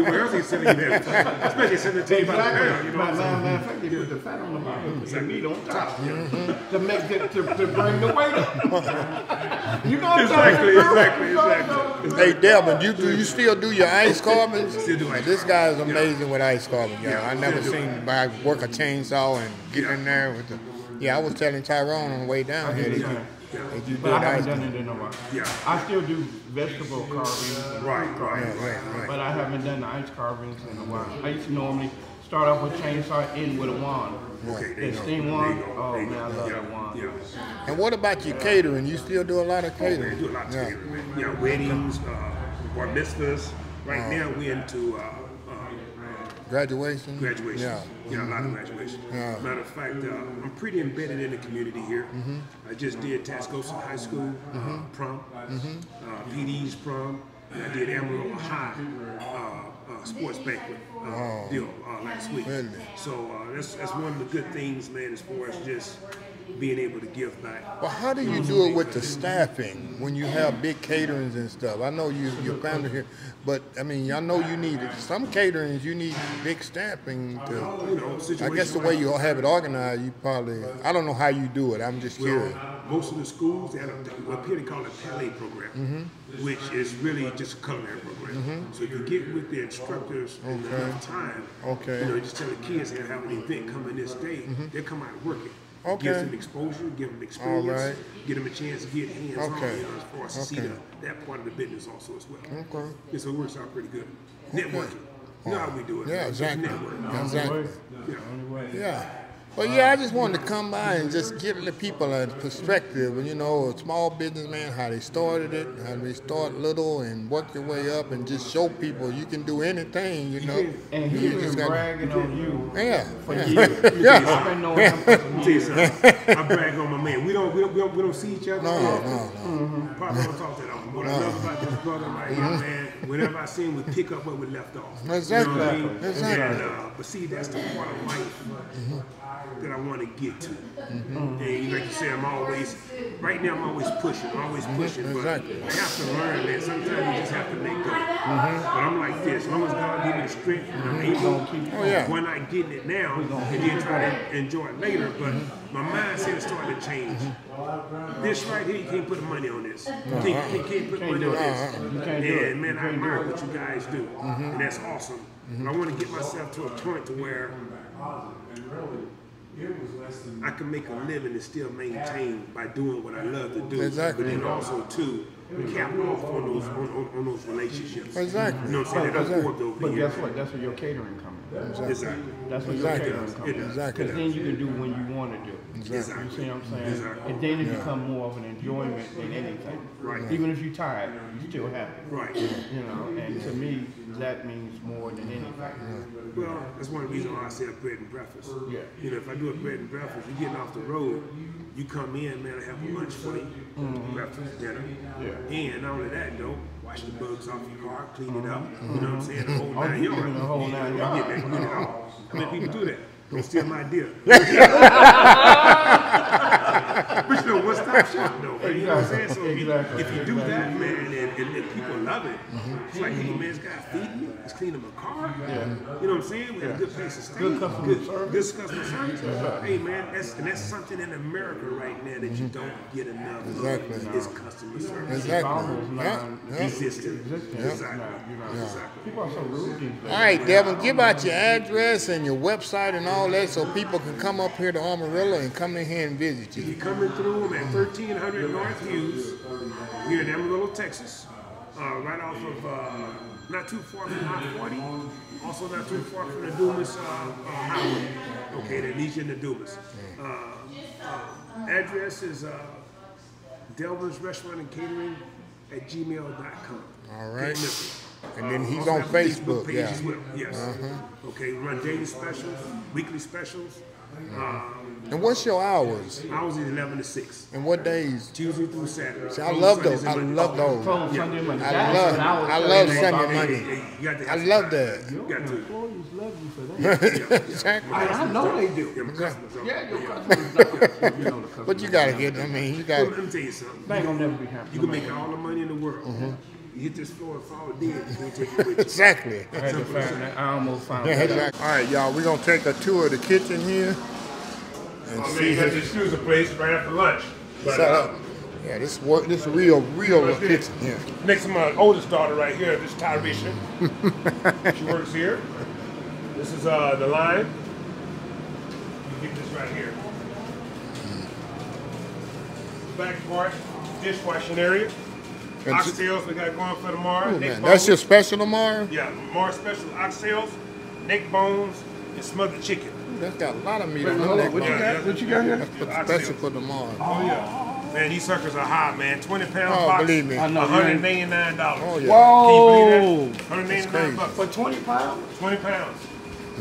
Where else are you selling you that fat? Especially selling it to you by the pound, you know what I'm saying? Matter of fact, they put the fat on the bottom and meat on top to make it, to bring the weight up. You know what I'm saying? Exactly. Hey, Delvin, you still do your ice carvings? Still do ice This guy is amazing with ice carving, y'all. I never still do seen by work a chainsaw and get in there with the. Yeah, I was telling Tyrone on the way down here that you But I did ice haven't done cream. it in a while. Yeah. I still do vegetable carvings and fruit carvings, Right. but I haven't done the ice carvings in a while. I used to normally start off with chainsaw, end with a wand. Okay, there you And go. steam wand, There you go. oh There you man, I go. love that wand. Yeah. And what about your catering? You still do a lot of Man, catering? do a lot of catering, man. Yeah, weddings, bar mitzvahs. Right now we're into Graduation? graduation. Yeah. A lot of graduation. Yeah. Matter of fact, I'm pretty embedded in the community here. I just did Tascosa High School prom, PD's prom, and I did Amarillo High sports banquet deal last week. Really? So that's one of the good things, man, as far as just being able to give back. Well, how do you do it with the staffing when you have big caterings and stuff? I know your family here, but I mean, I know you need it. Some caterings you need big staffing to. You know, I guess the way you have it organized, you probably. I don't know how you do it. I'm just curious. most of the schools, they have up here they call it a ballet program, which is really just a culinary program. So if you get with the instructors in enough time, you know, just tell the kids they have an event coming this day, they come out and work it. Gives them exposure, give them experience, give them a chance to get hands-on, you know, as far as to see that part of the business also as well. And so it works out pretty good. Networking. You know how we do it. Yeah, exactly. Network. Exactly. Yeah. Yeah. Well, yeah, I just wanted to come by and just give the people a perspective, you know, a small businessman, how they started it, how they start little and work your way up, and just show people you can do anything, you know. And he's been bragging on you for years. Yeah. I've been knowing him for Tell you something. I brag on my man. We don't see each other. No. Probably don't talk that often. What I love about this brother right here, man, whenever I see him, we pick up where we left off. Exactly. You know what I mean? Exactly. And, but see, that's the part of life that I want to get to. And like you say, right now I'm always pushing, but I have to learn that sometimes you just have to let go. But I'm like this, as long as God give me the strength and I'm able, when I get it now, and then try to enjoy it later, but my mindset is starting to change. This right here, you can't put money on this. You can't put money on this. And man, I admire what you guys do, and that's awesome. But I want to get myself to a point to where I can make a living and still maintain by doing what I love to do. Exactly. But then also too, cap off on those relationships. Exactly. You know what I'm saying? That I've formed over the But years. guess what? That's where your catering comes in. Exactly. That's where your catering comes in. Exactly. Because then you can do when you want to do. Exactly. You see what I'm saying? Exactly. And then it becomes more of an enjoyment than anything. Right. Even if you're tired, you're still happy. Right. You know, and to me, that means more than anything. Well, that's one of the reasons why I say a bread and breakfast. Yeah. You know, if I do a bread and breakfast, you're getting off the road, you come in, man, I have a lunch for you. Breakfast, dinner. Yeah. And not only that, though, wash the bugs off your car, clean it up. You know what I'm saying? The whole 9 yards. The whole 9 yards. Get it all. How many people do that? Don't steal my idea. But you know, one stop shop though, man. You know what I'm saying? So if you do that, man, and people love it, it's like, hey man, this guy feeding me, he's cleaning my car. You know what I'm saying? We have a good place to stay. Good customer service. Hey man, that's something in America right now that you don't get enough of. Is customer service. Existing. Exactly. People are so rude these days. All right, Delvin, give out your address and your website and all that so people can come up here to Amarillo and come in here and visit you. You're coming through them at 1300 North Hughes here in Amarillo, Texas. Right off of, not too far from I-40, also not too far from the Dumas highway. Okay, that leads you into Dumas. Address is Delvins Restaurant and Catering at gmail.com. All right. And then he's on Facebook, page as well. Yes. Okay, we run daily specials, weekly specials. And what's your hours? Hours is 11 to 6. And what days? Tuesday through Saturday. See, I love those. I love those. Sunday, Monday. I love Sunday, Monday. I love that. You got to. Employees love you for that. Exactly. I know they do. Your customers. Yeah, your customers love you. You know the customers. But you gotta get. I mean, you got. Let me tell you something. They ain't gonna never be happy. You can make all the money in the world. You hit this floor and fall dead. You can't take it with you. Exactly. I had to find that. I almost found Yeah, that. exactly. All right, y'all. We're gonna take a tour of the kitchen here and see That's excuse the place right after lunch. But, set up. Yeah, this real kitchen here. Next to my oldest daughter right here, this is Tyrisha. She works here. This is the line. You get this right here. Back part, dishwashing area. Oxtails we got going for tomorrow. Ooh, man, that's your special tomorrow? Yeah, tomorrow special oxtails, neck bones, and smothered chicken. That's got a lot of meat Wait, on hold that. on, what you got here? That's the special for tomorrow. Oh yeah. Man, these suckers are hot, man. 20-pound Oh, box. believe me. I know. $189. Oh yeah. Whoa! Can you believe that? $189 For 20 pounds? 20 pounds.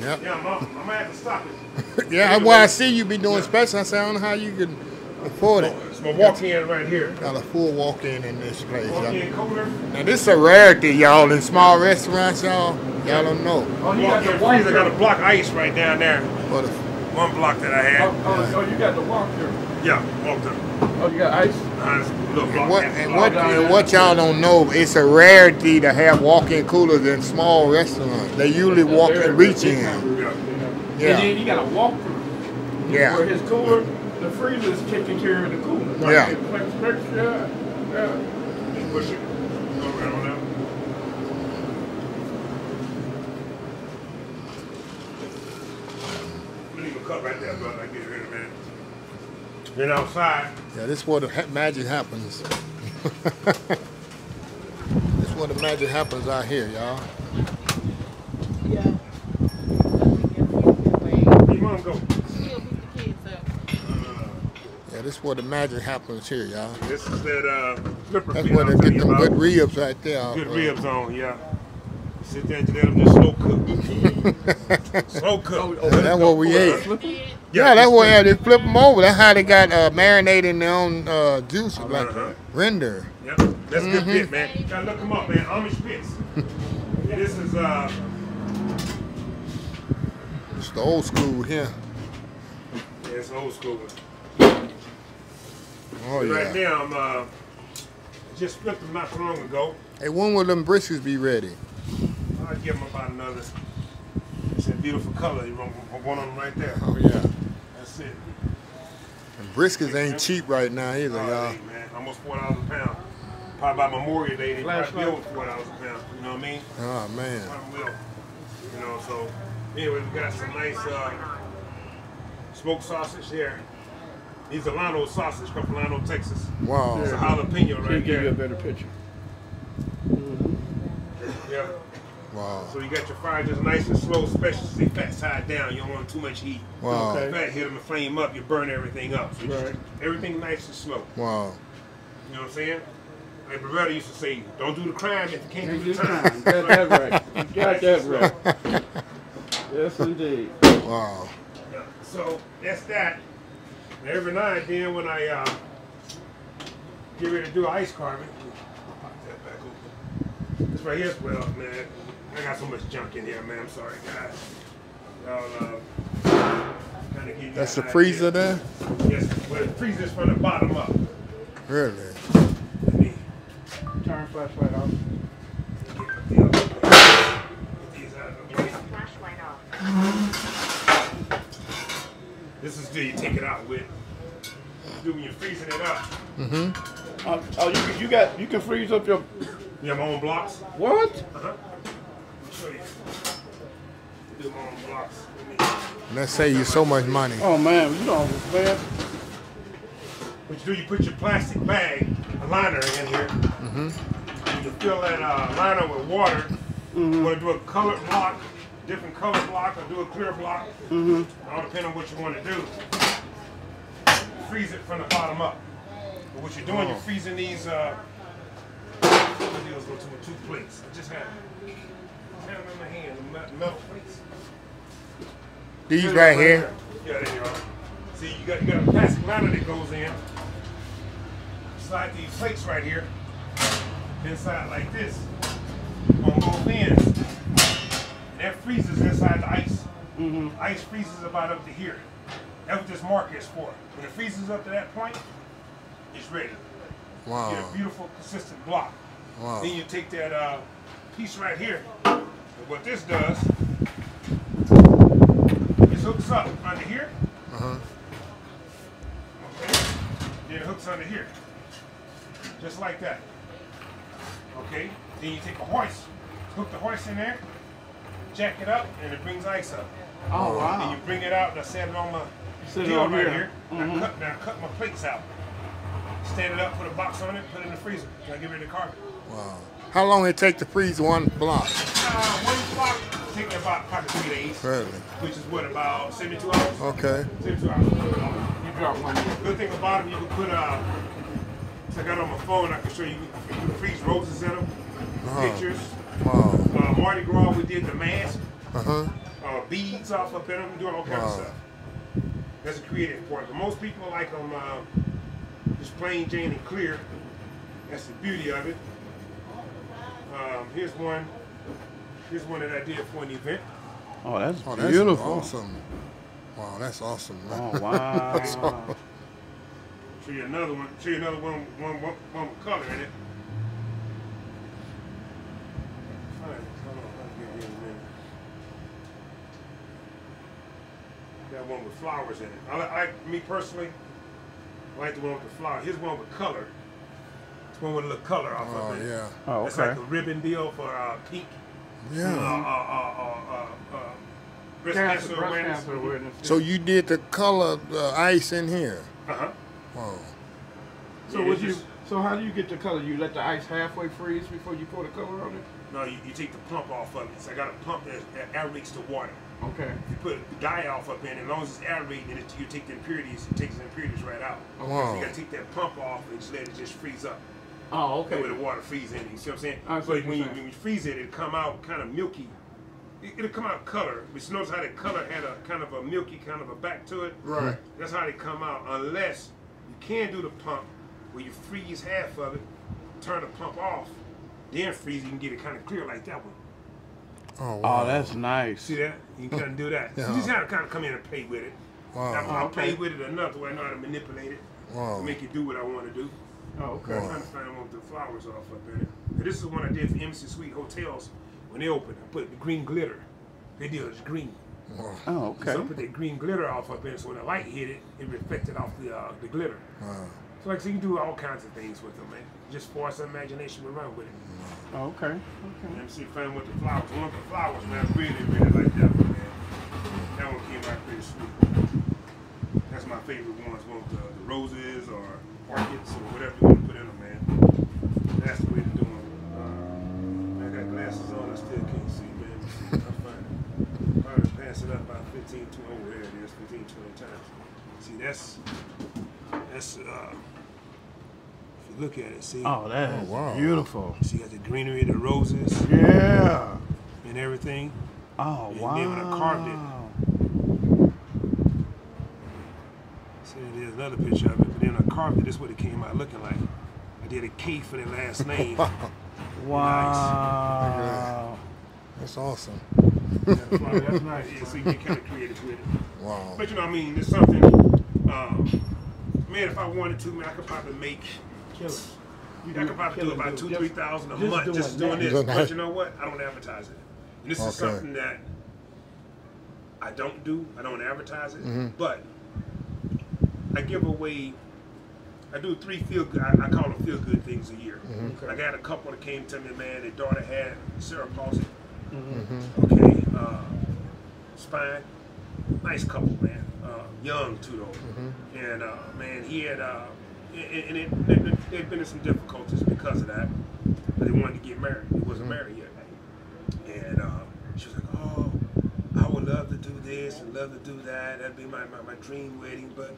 Yep. Yeah, I'm gonna have to stop it. Yeah, well, I see you be doing special. I say, I don't know how you can afford it. It's my walk-in right here. Got a full walk-in in this place. Walk-in cooler. Now this is a rarity, y'all. In small restaurants, y'all don't know. Oh, you got the Walk-in walk freezer. I got a block of ice right down there. But One block that I had. Oh, you got the walk here. Yeah, walked up. Oh, you got ice? Little block. what y'all don't know, it's a rarity to have walk-in coolers in small restaurants. They usually walk and reach in. Yeah. And then you got a walk through. Yeah. Where his cooler, the freezer is taking care of the cooler. Yeah. Yeah. Just push it. Go right on out. Leave a cup right there, brother. I get it in a minute. Then outside. Yeah, this is where the magic happens. This is where the magic happens out here, y'all. Yeah. Where your mom go? Still beat the kids up. Yeah, this is where the magic happens here, y'all. This is that flipper That's pit where I they was get telling you them about. good ribs right there. Good ribs on, yeah. Sit there and let them just slow cook. Slow cook. That's what we ate. Yeah, Yeah, that's just what yeah, they flip them over. That's how they got marinated in their own juice, like render. Yep, that's a good pit, man. You gotta look them up, man. Amish pits. This is It's the old school here. yeah, it's old school. Oh Right yeah. now, I just flipped them not too long ago. Hey, when will them briskets be ready? I'll give them about another. It's a beautiful color. You want one of them right there. Oh yeah. That's it. And briskets ain't cheap right now either, y'all. Hey, man, almost $4 a pound. Probably by Memorial Day, they probably bill with $4 a pound. You know what I mean? Oh man. Probably will. You know, so anyway, we got some nice smoked sausage here. These are Lano sausage from Lano, Texas. Wow. It's a jalapeno Can right give you a there. better picture. Yeah. Wow. So you got your fire just nice and slow, especially fat side down. You don't want too much heat. Wow. Okay. Fat hit them and flame up, you burn everything up. So Right. everything nice and slow. Wow. You know what I'm saying? Like Beretta used to say, don't do the crime if you can't Can't do do the time. time. You got that right. You got that right. Yes, indeed. Wow. Yeah. So that's that. And every now and then when I get ready to do ice carving, I'll pop that back open. This right here as well, man. I got so much junk in here, man. I'm sorry, guys. Y'all kind of give you That's the an freezer idea. there? Yes, well, the freezer's from the bottom up. Really? Let me Turn flashlight off. get my deal. Get these out of the way. Flashlight off. This is do you take it out with. Do when you're freezing it up. Oh, you can freeze up your You have my own blocks. what? Uh-huh. I'll show you. Do my own blocks. And that save you so much money. Oh man, you don't understand. What you do, you put your plastic bag, a liner in here. You fill that liner with water. You want to do a colored block, different color block, or do a clear block. All depending on what you want to do. Freeze it from the bottom up. But what you're doing, you're freezing these. What deals go to with 2 plates. I just have them in my hand, the metal plates. These right here. Yeah, there you are. See, you got a plastic liner that goes in. Slide these plates right here. Inside like this. On both ends. And that freezes inside the ice. Ice freezes about up to here. That's what this marker is for. When it freezes up to that point, it's ready. You get Wow. a beautiful, consistent block. Wow. Then you take that piece right here. And what this does, this hooks up under here. Uh-huh. Okay. Then it hooks under here. Just like that. Okay. Then you take a hoist, hook the hoist in there, jack it up, and it brings ice up. Oh Then wow. you bring it out and I set it on my Sit deal on right here. here. Now I cut my plates out. Stand it up, put a box on it, put it in the freezer. Then I get ready to carve it. Wow. How long it take to freeze one block? One block taking about probably 3 days. Really? Which is what, about 72 hours? Okay. 72 hours. You drop one. Good thing about them, you can put, so I got on my phone, I can show you, you can freeze roses in them, pictures. Wow. Mardi Gras, we did the mask, Uh-huh. beads off up in them, doing all kinds of Wow. stuff. That's a creative part. But most people like them just plain Jane and clear. That's the beauty of it. Here's one that I did for an event. Oh, that's Oh, that's beautiful. awesome. Wow, that's awesome, man. Oh wow. Show you another one. Show you another one with color in it. Hold on, I'll get here in a minute. Got one with flowers in it. I like me personally. I like the one with the flower. Here's one with color. It's one with a little color off of it. Yeah. Oh, It's okay. like a ribbon deal for pink. Yeah. Breast cancer awareness. So you did the color ice in here. Uh-huh. Wow. So Yeah, would it's you? just- So how do you get the color? You let the ice halfway freeze before you pour the color on it? No, you take the pump off of it. So I got a pump that aerates the water. Okay. You put the dye off up in, as long as it's aerating, and you take the impurities, it takes the impurities right out. Wow. So you gotta take that pump off and just let it just freeze up. Oh, That way the water freeze in it. You see what I'm saying? I see But what when you're you, saying. when you freeze it, it'll come out kind of milky. It'll come out color. But you notice how the color had a kind of a milky kind of a back to it? Right. That's how they come out, unless you can do the pump where you freeze half of it, turn the pump off, then freeze, you can get it kind of clear like that one. Oh, wow. Oh, that's nice. See that? You can kind of do that. So Yeah. you just have to kind of come in and play with it. Wow. I'll play with it enough the way I know how to manipulate it Wow. to make it do what I want to do. Oh, okay. I'm trying to find one with the flowers off up in it. And this is one I did for Embassy Suite Hotels when they opened. I put the green glitter. They did it green. Oh, okay. So I put that green glitter off up in it, so when the light hit it, it reflected off the glitter. Wow. So like, so you can do all kinds of things with them, man. Just force imagination to run with it. Oh, okay. Okay. Let me see if I find with the flowers. One of the flowers, man, I really, really like that one, man. That one came out pretty sweet. That's my favorite ones, one with the roses or orchids or whatever you want to put in them, man. That's the way to do them. I got glasses on, I still can't see, man. I'll find it. Probably pass it up about 15, 20, oh, there it is, 15, 20 times. See, that's if you look at it, see? Oh, that is wow. beautiful. See, you got the greenery, the roses, Yeah. and everything. Oh, And wow. then when I carved it, see, there's another picture of it, but then I carved it, this is what it came out looking like. I did a K for the last name. Wow. That's awesome. That's nice. Yeah, so you get kind of creative with it. Wow. But you know what I mean, there's something, man, if I wanted to, man, I could probably make, I could probably do about $2,000 to $3,000 a month just doing this. But you know what? I don't advertise it. And this is something that I don't do. I don't advertise it. But I give away, I do 3 feel-good, I call them feel-good things a year. I got a couple that came to me, man, their daughter had cerebral palsy. Okay, spine. Nice couple, man. Young too, though. And man, he had, they'd been in some difficulties because of that. But they wanted to get married. He wasn't married yet. And she was like, "Oh, I would love to do this and love to do that. That'd be my dream wedding. But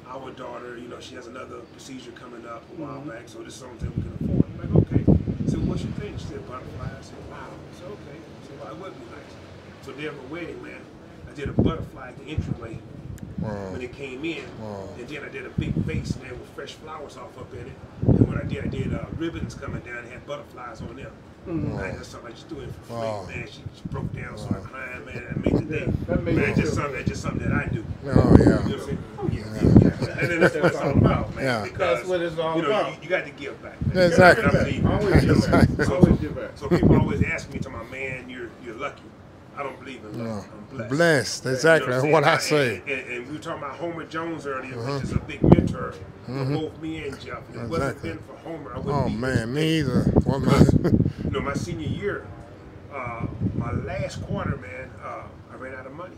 our daughter, you know, she has another procedure coming up a while back, so this is something we can afford." I'm like, "Okay." So what's your thing? She said, "Butterfly." I said, "Wow." I said, "Okay." I said, "Well, it would be nice." So there, my wedding, man, I did a butterfly at the entryway when it came in, and then I did a big vase and there were fresh flowers off up in it. And when I did ribbons coming down, it had butterflies on them. Man, that's something I just do it for free, man. She broke down, started crying, man. That made the day. Man, just something that I do. Oh, yeah. You know what I'm saying? Yeah. And then that's what it's all about, man. Yeah. Because, That's what it's all you know, about. you got to give back. Exactly. Always give back. Always give back. So people always ask me, to my man, you're lucky. I don't believe in luck. I'm blessed. Blessed. Exactly. You know what I I'm saying? say. And we were talking about Homer Jones earlier, which is a big mentor for both me and Jeff. If it wasn't been for Homer, I wouldn't Oh, be man. Me either. What, You know, my senior year, my last quarter, man, I ran out of money.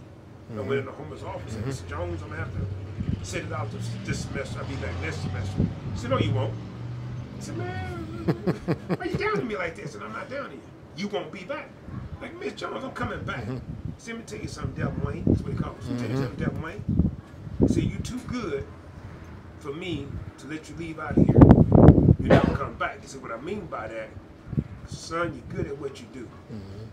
I went into Homer's office and Mr. Jones, I'm going to have to sit it out this semester. I'll be back next semester. He said, "No, you won't." I said, "Man, why you down to me like this?" And I'm not down to you. You won't be back. Like, "Miss Jones, I'm coming back." See, let me tell you something, Delvin Wayne. That's what he calls me. Let me tell you something, Delvin Wayne. See, you too good for me to let you leave out of here. You never come back. He said, what I mean by that, son, you're good at what you do.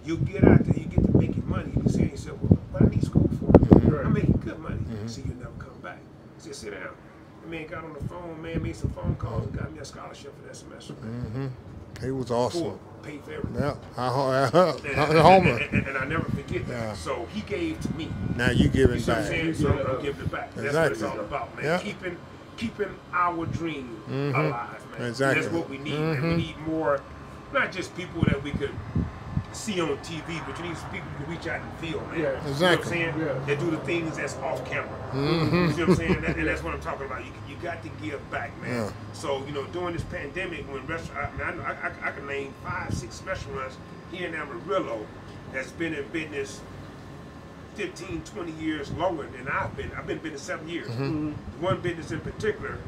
You get out there, you get to making money. You say to yourself, well, what I need school for? I'm making good money. So you never come back. He said, sit down. The man got on the phone, man, made some phone calls and got me a scholarship for that semester. He was awesome. Full, paid for everything. Yeah. Homer. And I never forget that. Yeah. So he gave to me. Now you giving You see what I'm back. saying? So I'm giving it back. That's what it's all about, man. Yeah. Keeping our dream alive, man. Exactly. That's what we need, man. We need more, not just people that we could see on TV, but you need some people who can reach out and feel, man. Yeah, exactly. exactly. You know what I'm saying? Yeah. That do the things that's off camera. Mm-hmm. You see what I'm saying? And that's what I'm talking about. You got to give back, man. Yeah. So, you know, during this pandemic, when I can name 5, 6 restaurants here in Amarillo that's been in business 15, 20 years longer than I've been. I've been in business 7 years. Mm-hmm. One business in particular,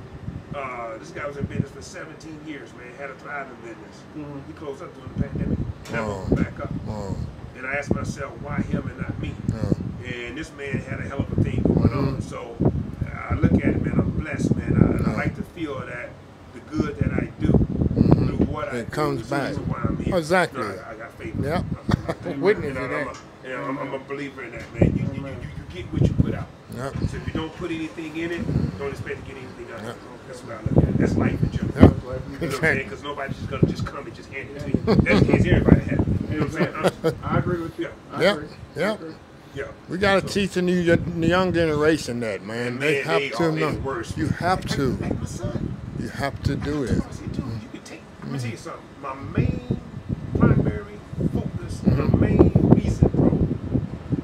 this guy was in business for 17 years, man. Had a thriving business. Mm-hmm. He closed up during the pandemic. Never Oh. back up. Oh. And I asked myself, why him and not me? Yeah. And this man had a hell of a thing going on. So I look at it, man. I'm blessed, man. I like to feel that the good that I do through what I do comes is the back. reason why I'm here. Exactly. No, I got faith. Yep. Witness of that. I'm a believer in that, man. You get what you put out. Yep. So if you don't put anything in it, don't expect to get anything out of it. Yep. That's what I look at. That's life in general. Yep. You know what I'm saying? Because nobody's just gonna just come and just hand it to you. That's the case everybody has. You know what I'm saying? I agree with you. I Yep. agree. Yep. Yeah. We got to teach the young generation that, man. And They man, have they to are know. the worst. You have to. Like my son. You have to do I it. told him, I said, dude, you can take. Let me tell you something. My main primary focus, my main reason, bro.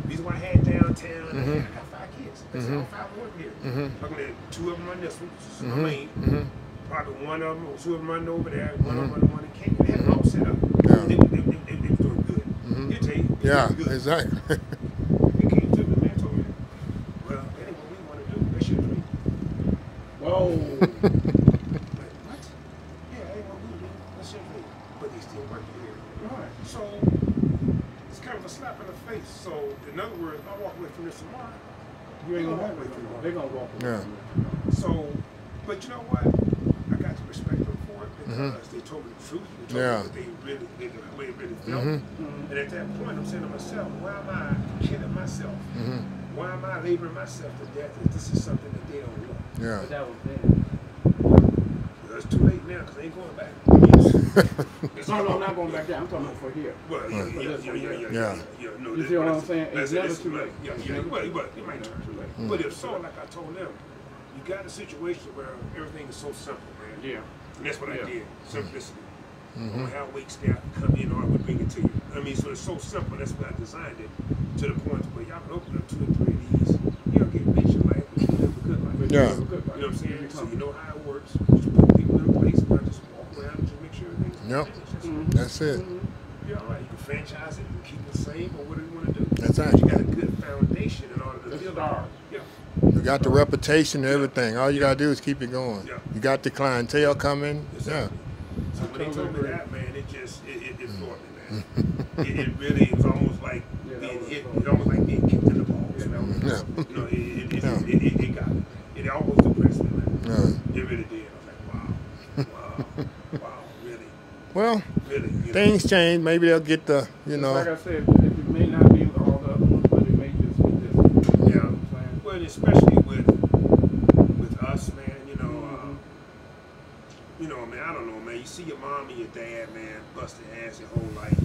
Reason why I had downtown. I got 5 kids. That's all 5 work here. Looking at 2 of them on this one. This is my main. Probably 1 of them, or 2 of them running over there. 1 of them running one in Kenya. They had it all set up. Yeah. They was doing good. You tell you. Yeah, Doing good. exactly. They came to me, the man told me, well, that ain't what we want to do. That's your dream. Whoa. Like, what? Yeah, that ain't what we do. That's your dream. But they still working here. Right. So it's kind of a slap in the face. So in other words, if I walk away from this tomorrow, You ain't gonna walk away from it. They're gonna walk away Yeah. from it. so, but you know what? I got to respect them for it because they told me the truth. They told Yeah. me what they the way it really felt. And at that point, I'm saying to myself, why am I killing myself? Why am I laboring myself to death if this is something that they don't want? Yeah. But that was then. Well, it's too late now because they ain't going back. No, I'm not going back there. I'm talking about for here. Well, Yeah. no, You see what I'm saying? It's never too late. Yeah, but it might turn too late. But if so, like I told them, you got a situation where everything is so simple, man. Yeah. And that's what I Yeah. did. Simplicity. I don't have wait staff to come in or I would bring it to you. I mean, so it's so simple. That's why I designed it to the point where y'all can open up 2 or 3 of these. You don't get rich in life, but you live a good life. Yeah. You know what I'm saying? So you know how it works. You put people in place, not just walk around and just make sure everything's Yep. finished. That's it. You're all right. You can franchise it and keep it the same or whatever you want to do. That's But right. you got a good foundation in order to build start. Yeah. You got the reputation and everything. All you got to do is keep it going. Yeah. You got the clientele coming. Exactly. So when they told me that, man, it floored me, man. it really was almost like being hit. It almost like being kicked in the balls. You know, Yeah. you know it got me. It almost depressed me, man. Yeah. It really did. I was like, wow, really, Well, really. You know? things change. Maybe they'll get the, Like know. I said, it may not be all the other ones, but it may just be this. Yeah. You know what I'm saying? Well, especially with us, man. Man, I don't know, man. You see your mom and your dad, man, bust their ass your whole life.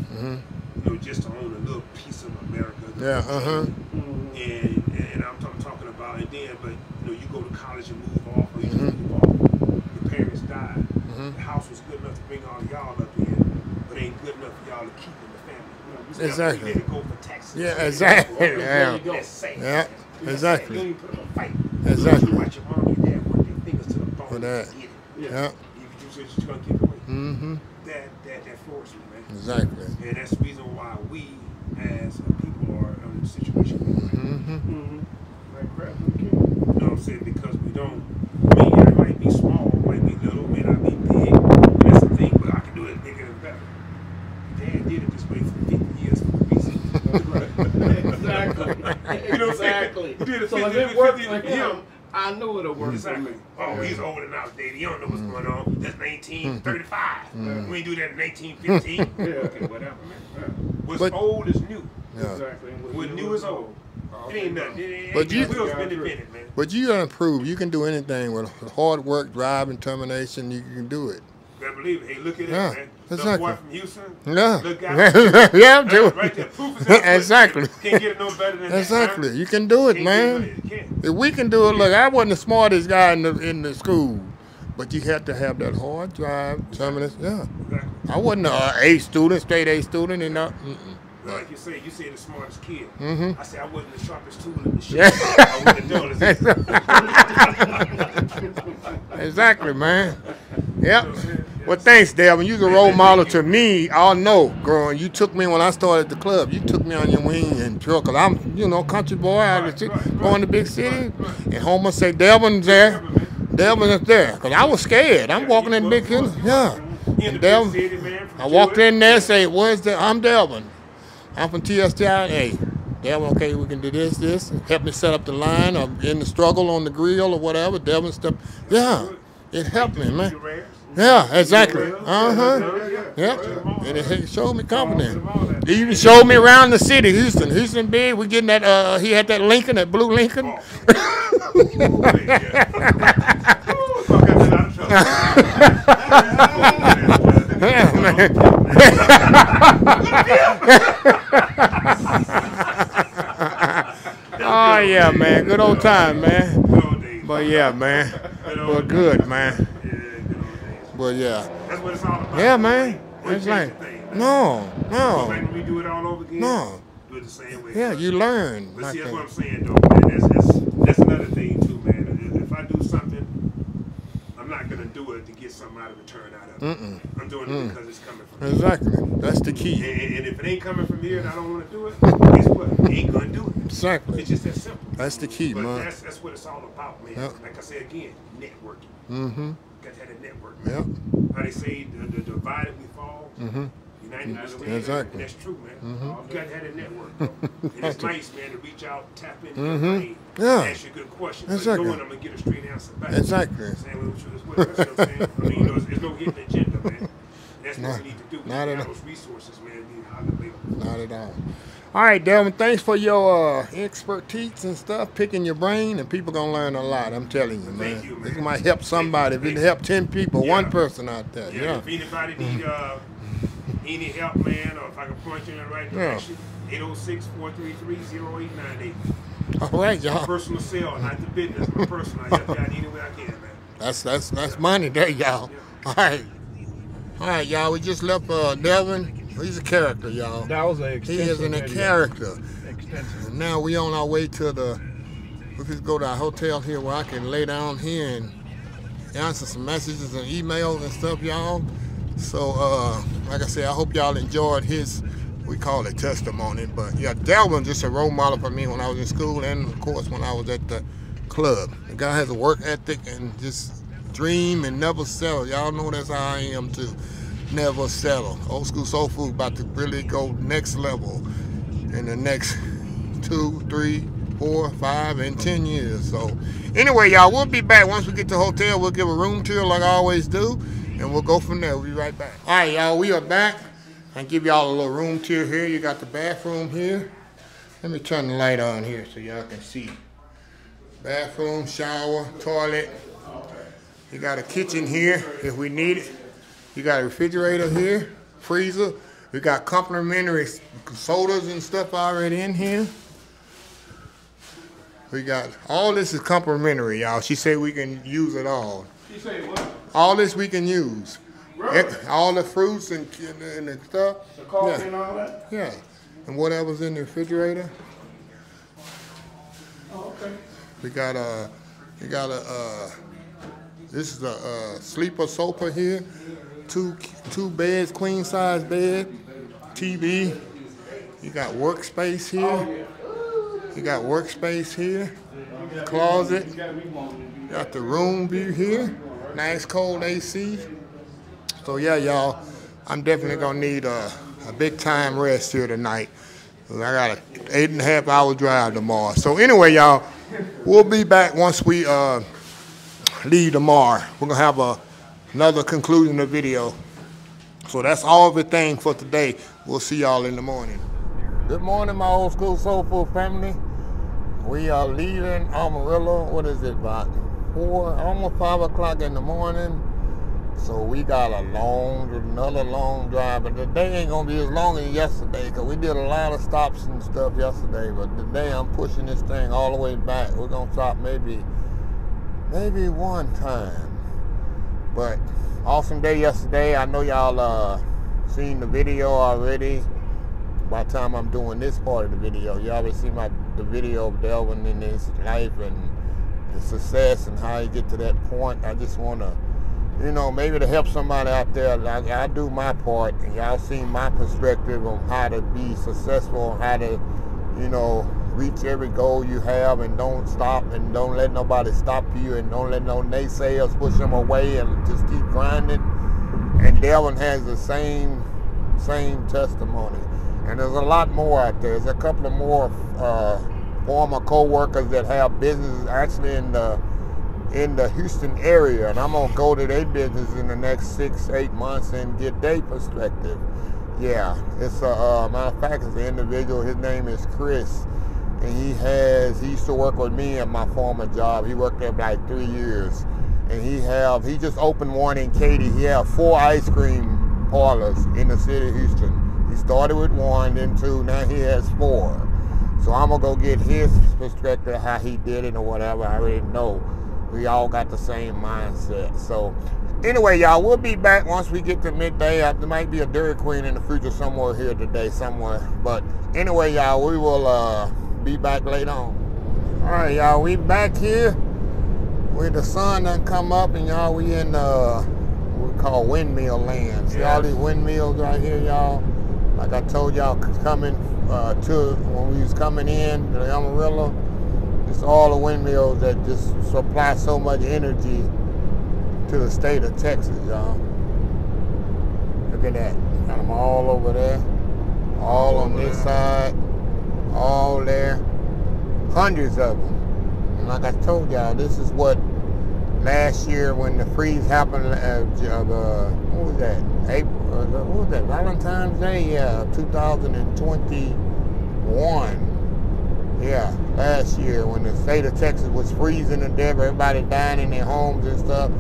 Just to own a little piece of America. Yeah. And I'm talking about, and then, but you go to college and move off, or you just move off. Your parents died. The house was good enough to bring all y'all up in, but ain't good enough for y'all to keep in the family. Exactly. You let it go for taxes. Yeah, exactly. Yeah. That's sad. Yeah, exactly. You don't even put up a fight. Exactly. You watch your mom and your dad work their fingers to the bone. For that. Get it. Yeah. You said you're gonna keep it away. That forced me, man. Exactly. And that's the reason why we, as a people, are in the situation we're in. Like crap from the king. You know what I'm saying? Because we don't. I mean, it might be small, might be little, may not be big. But that's the thing. But I can do it bigger and better. Dad did it this way for 50 years for a reason. Exactly. You know what I'm saying? Exactly. He did it So if 50 it worked for 50 him, I know it'll work Exactly. for me. Oh, he's older now, Dave. He don't know what's going on. That's 1935. We ain't do that in 1915. Okay, whatever, man. What's But- old is new. Yeah. Exactly. What's new is old. It ain't nothing. But you- Wheels been invented, man. But you gotta prove you can do anything with hard work, drive, and determination. You can do it. Better believe it. Hey, look at Yeah, it, man. exactly. The boy from Houston. Yeah. Look guy. Yeah, I'm doing Right there. Proof is in the pudding. Exactly. Can't get it no better than that. Exactly. Huh? You can do it, Can't man. get it. You can't. If we can do it, look, I wasn't the smartest guy in the school, But you had to have that hard drive, terminus. Yeah. I wasn't a A student, straight A student, and not. Like you say the smartest kid. Mm-hmm. I said I wasn't the sharpest tool in the shed. I wasn't the dullest. Exactly, man. Yep. Well, thanks, Delvin. You was a role model to me. I'll know, growing. You took me when I started the club. You took me on your wing and truck. Cause I'm, country boy out of the going to big city. And Homer say, Delvin's there. Delvin is there. Cause I was scared. I'm walking in big city. Yeah. And Delvin, I walked in there and say, I'm Delvin. I'm from TSTI. Hey, Delvin, okay, we can do this. Help me set up the line or in the struggle on the grill or whatever. Delvin stuff. Yeah. It helped me, man. Yeah, exactly. Yep. And it showed me confidence. He even showed me around the city, Houston big. We getting that. He had that Lincoln, that blue Lincoln. Yeah, man. Oh yeah, man. Good old time, man. But yeah, man. But good, man. But yeah. That's what it's all about. Yeah, man. It's like, no. Like when we do it all over again, No. do it the same way. Yeah, you learn. But see, that's what I'm saying, though, man. That's another thing, too, man. If I do something, I'm not going to do it to get something out of return out of it. I'm doing it because it's coming from me. Exactly. That's the key. And if it ain't coming from here and I don't want to do it, guess what? I ain't going to do it. Exactly. It's just that simple. That's the key, but man. That's what it's all about, man. Yep. Like I said again, networking. Got to have a network, man. Yep. How they say, the divided we fall. United we stand. Exactly. That's true, man. You got to have a network, bro. And it's nice, man, to reach out, tap into your brain, ask you good questions. Exactly. Knowing I'm going to get a straight answer back. Exactly. Saying what you as well. That's what I'm saying. I mean, there's no hidden agenda, man. That's what we need to do. We not need at to have those resources, man, being highly available. Not at all. All right, Delvin, thanks for your expertise and stuff, picking your brain, and people going to learn a lot, I'm telling you, man. Thank you, man. This might help somebody. If it help 10 people, one person out there. Yeah. If anybody need any help, man, or if I can point you in the right direction, 806-433-0898. All right, y'all. Personal sale, not the business, but personal. I help you out any way I can, man. That's money there, y'all. All right, y'all. We just left Delvin. He's a character, y'all. That was He is a character. Extensive. And now we on our way to we just go to our hotel here where I can lay down here and answer some messages and emails and stuff, y'all. So, like I said, I hope y'all enjoyed we call it testimony. But yeah, Delvin just a role model for me when I was in school and, of course, when I was at the club. The guy has a work ethic and just dream and never settle. Y'all know that's how I am, too. Never settle. Old school soul food about to really go next level in the next 2, 3, 4, 5, and 10 years. So anyway, y'all, we'll be back once we get to the hotel. We'll give a room tour like I always do, and we'll go from there. We'll be right back. All right, y'all, we are back. I'll give y'all a little room tour here. You got the bathroom here. Let me turn the light on here so y'all can see. Bathroom, shower, toilet. You got a kitchen here if we need it. You got a refrigerator here, freezer. We got complimentary sodas and stuff already in here. We got, all this is complimentary, y'all. She said we can use it all. She said what? All this we can use. Really? All the fruits and the stuff. The coffee and all that? Yeah. And whatever's in the refrigerator. Oh, okay. We got this is a sleeper sofa here. Two beds, queen size bed, TV. You got workspace here. You got workspace here. Closet. Got the room view here. Nice cold AC. So yeah, y'all, I'm definitely gonna need a big time rest here tonight. I got an 8.5 hour drive tomorrow. So anyway, y'all, we'll be back once we leave tomorrow. We're gonna have another conclusion of the video. So that's all everything for today. We'll see y'all in the morning. Good morning, my old school soul food family. We are leaving Amarillo. What is it, about 4, almost 5 o'clock in the morning. So we got another long drive. And today ain't gonna be as long as yesterday because we did a lot of stops and stuff yesterday. But today I'm pushing this thing all the way back. We're gonna stop maybe one time. But awesome day yesterday. I know y'all seen the video already. By the time I'm doing this part of the video, you already seen the video of Delvin in his life and the success and how he get to that point. I just want to, you know, maybe to help somebody out there. Like I do my part, and y'all seen my perspective on how to be successful, how to, you know, reach every goal you have, and don't stop, and don't let nobody stop you, and don't let no naysayers push them away, and just keep grinding. And Delvin has the same testimony. And there's a lot more out there. There's a couple of more former co-workers that have businesses actually in the Houston area, and I'm gonna go to their business in the next 6-8 months and get their perspective. Yeah, it's a matter of fact, it's an individual. His name is Chris, and he used to work with me at my former job. He worked there for like 3 years, and he just opened one in KATY. He had 4 ice cream parlors in the city of Houston. He started with 1, then 2, now he has 4. So I'm gonna go get his perspective, how he did it or whatever. I already know we all got the same mindset. So anyway, y'all, we'll be back once we get to midday. There might be a Dairy Queen in the future somewhere here today, somewhere. But anyway, y'all, we will be back later on. All right, y'all, we back here where the sun done come up, and y'all, we in what we call Windmill Land. See all these windmills right here, y'all? Like I told y'all, coming when we was coming in to Amarillo, it's all the windmills that just supply so much energy to the state of Texas, y'all. Look at that. Got them all over there, all on this side, all there. Hundreds of them. And like I told y'all, this is what last year when the freeze happened, what was that? April, what was that? Valentine's Day? Yeah, 2021. Yeah, last year when the state of Texas was freezing to death, everybody dying in their homes and stuff.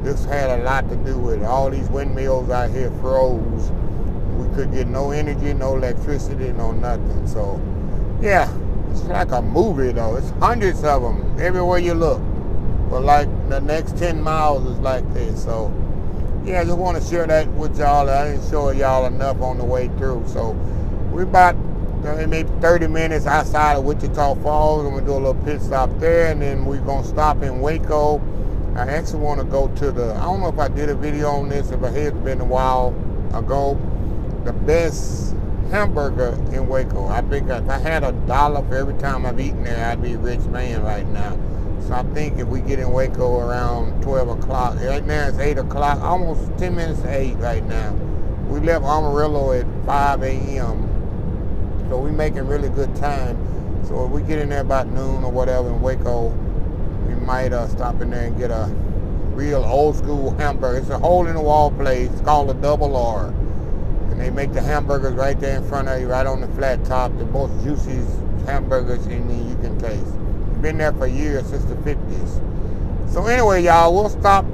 This had a lot to do with it. All these windmills out here froze. We could get no energy, no electricity, no nothing. So, yeah, it's like a movie though. It's hundreds of them everywhere you look. But like the next 10 miles is like this. So, yeah, I just want to share that with y'all. I didn't show y'all enough on the way through. So, we're about maybe 30 minutes outside of Wichita Falls. I'm going to do a little pit stop there, and then we're going to stop in Waco. I actually want to go to I don't know if I did a video on this, if it has been a while ago, the best hamburger in Waco. I think if I had $1 for every time I've eaten there, I'd be a rich man right now. So I think if we get in Waco around 12 o'clock, right now it's 8 o'clock, almost 10 minutes to 8 right now. We left Amarillo at 5 a.m. So we're making really good time. So if we get in there about noon or whatever in Waco, we might stop in there and get a real old school hamburger. It's a hole in the wall place. It's called a Double R. And they make the hamburgers right there in front of you, right on the flat top. The most juiciest hamburgers you can taste. Been there for years, since the 50s. So anyway, y'all, we'll stop.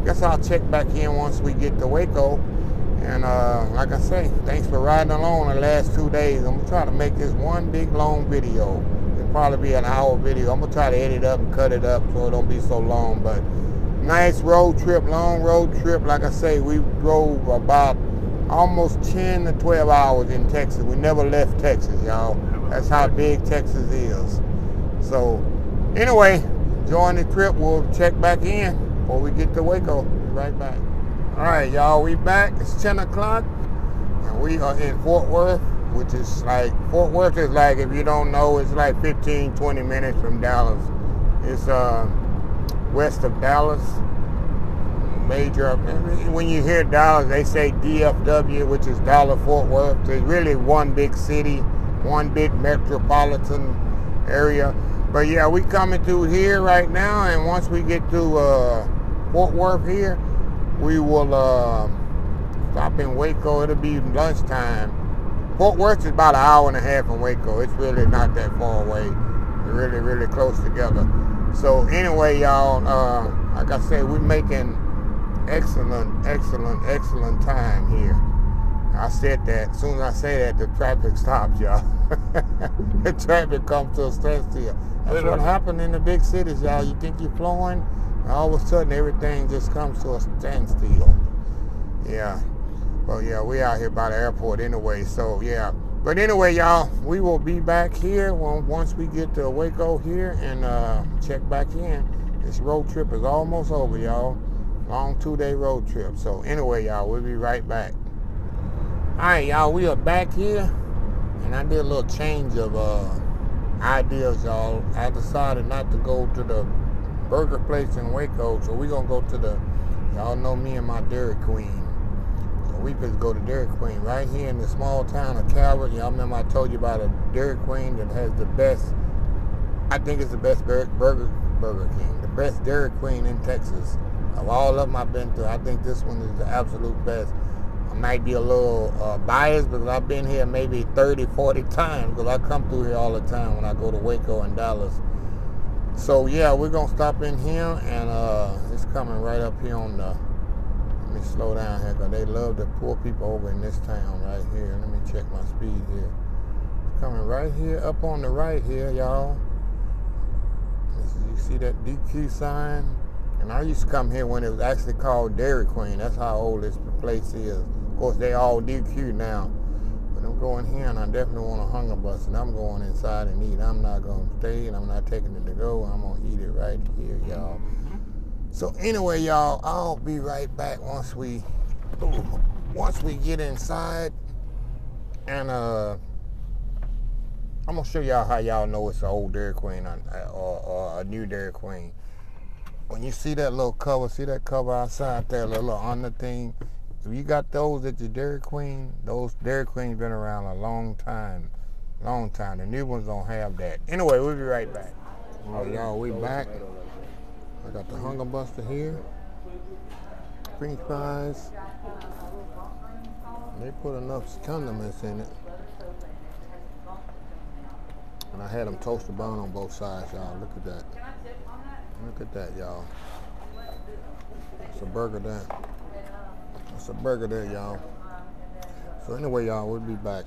Guess I'll check back in once we get to Waco. And like I say, thanks for riding along the last 2 days. I'm gonna try to make this one big long video. It'll probably be an hour video. I'm gonna try to edit up and cut it up so it don't be so long. But nice road trip, long road trip. Like I say, we drove about almost 10 to 12 hours in Texas. We never left Texas, y'all. That's how big Texas is. So, anyway, enjoying the trip. We'll check back in before we get to Waco. Be right back. All right, y'all, we back. It's 10 o'clock, and we are in Fort Worth, which is like, Fort Worth is like, if you don't know, it's like 15, 20 minutes from Dallas. It's west of Dallas. Major, when you hear Dallas, they say DFW, which is Dallas-Fort Worth. It's really one big city, one big metropolitan area. But yeah, we coming through here right now, and once we get to Fort Worth here, we will stop in Waco. It'll be lunchtime. Fort Worth is about an hour and a half from Waco. It's really not that far away. They're really, really close together. So anyway, y'all, like I said, we're making excellent time here. I said that. As soon as I say that, the traffic stops, y'all. The traffic comes to a standstill. That's what happened in the big cities, y'all. You think you're flowing, and all of a sudden everything just comes to a standstill. Yeah. Well, yeah, we out here by the airport anyway, so yeah. But anyway, y'all, we will be back here once we get to Waco here and check back in. This road trip is almost over, y'all. Long 2-day road trip. So anyway, y'all, we'll be right back. All right, y'all, we are back here, and I did a little change of ideas, y'all. I decided not to go to the burger place in Waco, so we're gonna go to the, y'all know me and my Dairy Queen. So we could go to Dairy Queen right here in the small town of Calvert. Y'all remember I told you about a Dairy Queen that has the best, I think it's the best Burger King, the best Dairy Queen in Texas. Of all of them I've been to, I think this one is the absolute best. I might be a little biased because I've been here maybe 30, 40 times because I come through here all the time when I go to Waco and Dallas. So yeah, we're going to stop in here, and it's coming right up here on the, let me slow down here because they love to pull people over in this town right here. Let me check my speed here. It's coming right here up on the right here, y'all. You see that DQ sign? And I used to come here when it was actually called Dairy Queen. That's how old this place is. Of course, they all DQ now. But I'm going here, and I definitely want a hunger bus, and I'm going inside and eat. I'm not going to stay, and I'm not taking it to go. I'm going to eat it right here, y'all. So anyway, y'all, I'll be right back once we get inside. And I'm going to show y'all how y'all know it's an old Dairy Queen or a new Dairy Queen. When you see that little cover, see that cover outside there, little under thing? If you got those at your Dairy Queen, those Dairy Queens been around a long time. Long time. The new ones don't have that. Anyway, we'll be right back. All right, y'all, we back. I got the Hunger Buster here. French fries. They put enough condiments in it. And I had them toasted brown on both sides, y'all. Look at that. Look at that, y'all. It's a burger there. It's a burger there, y'all. So anyway, y'all, we'll be back.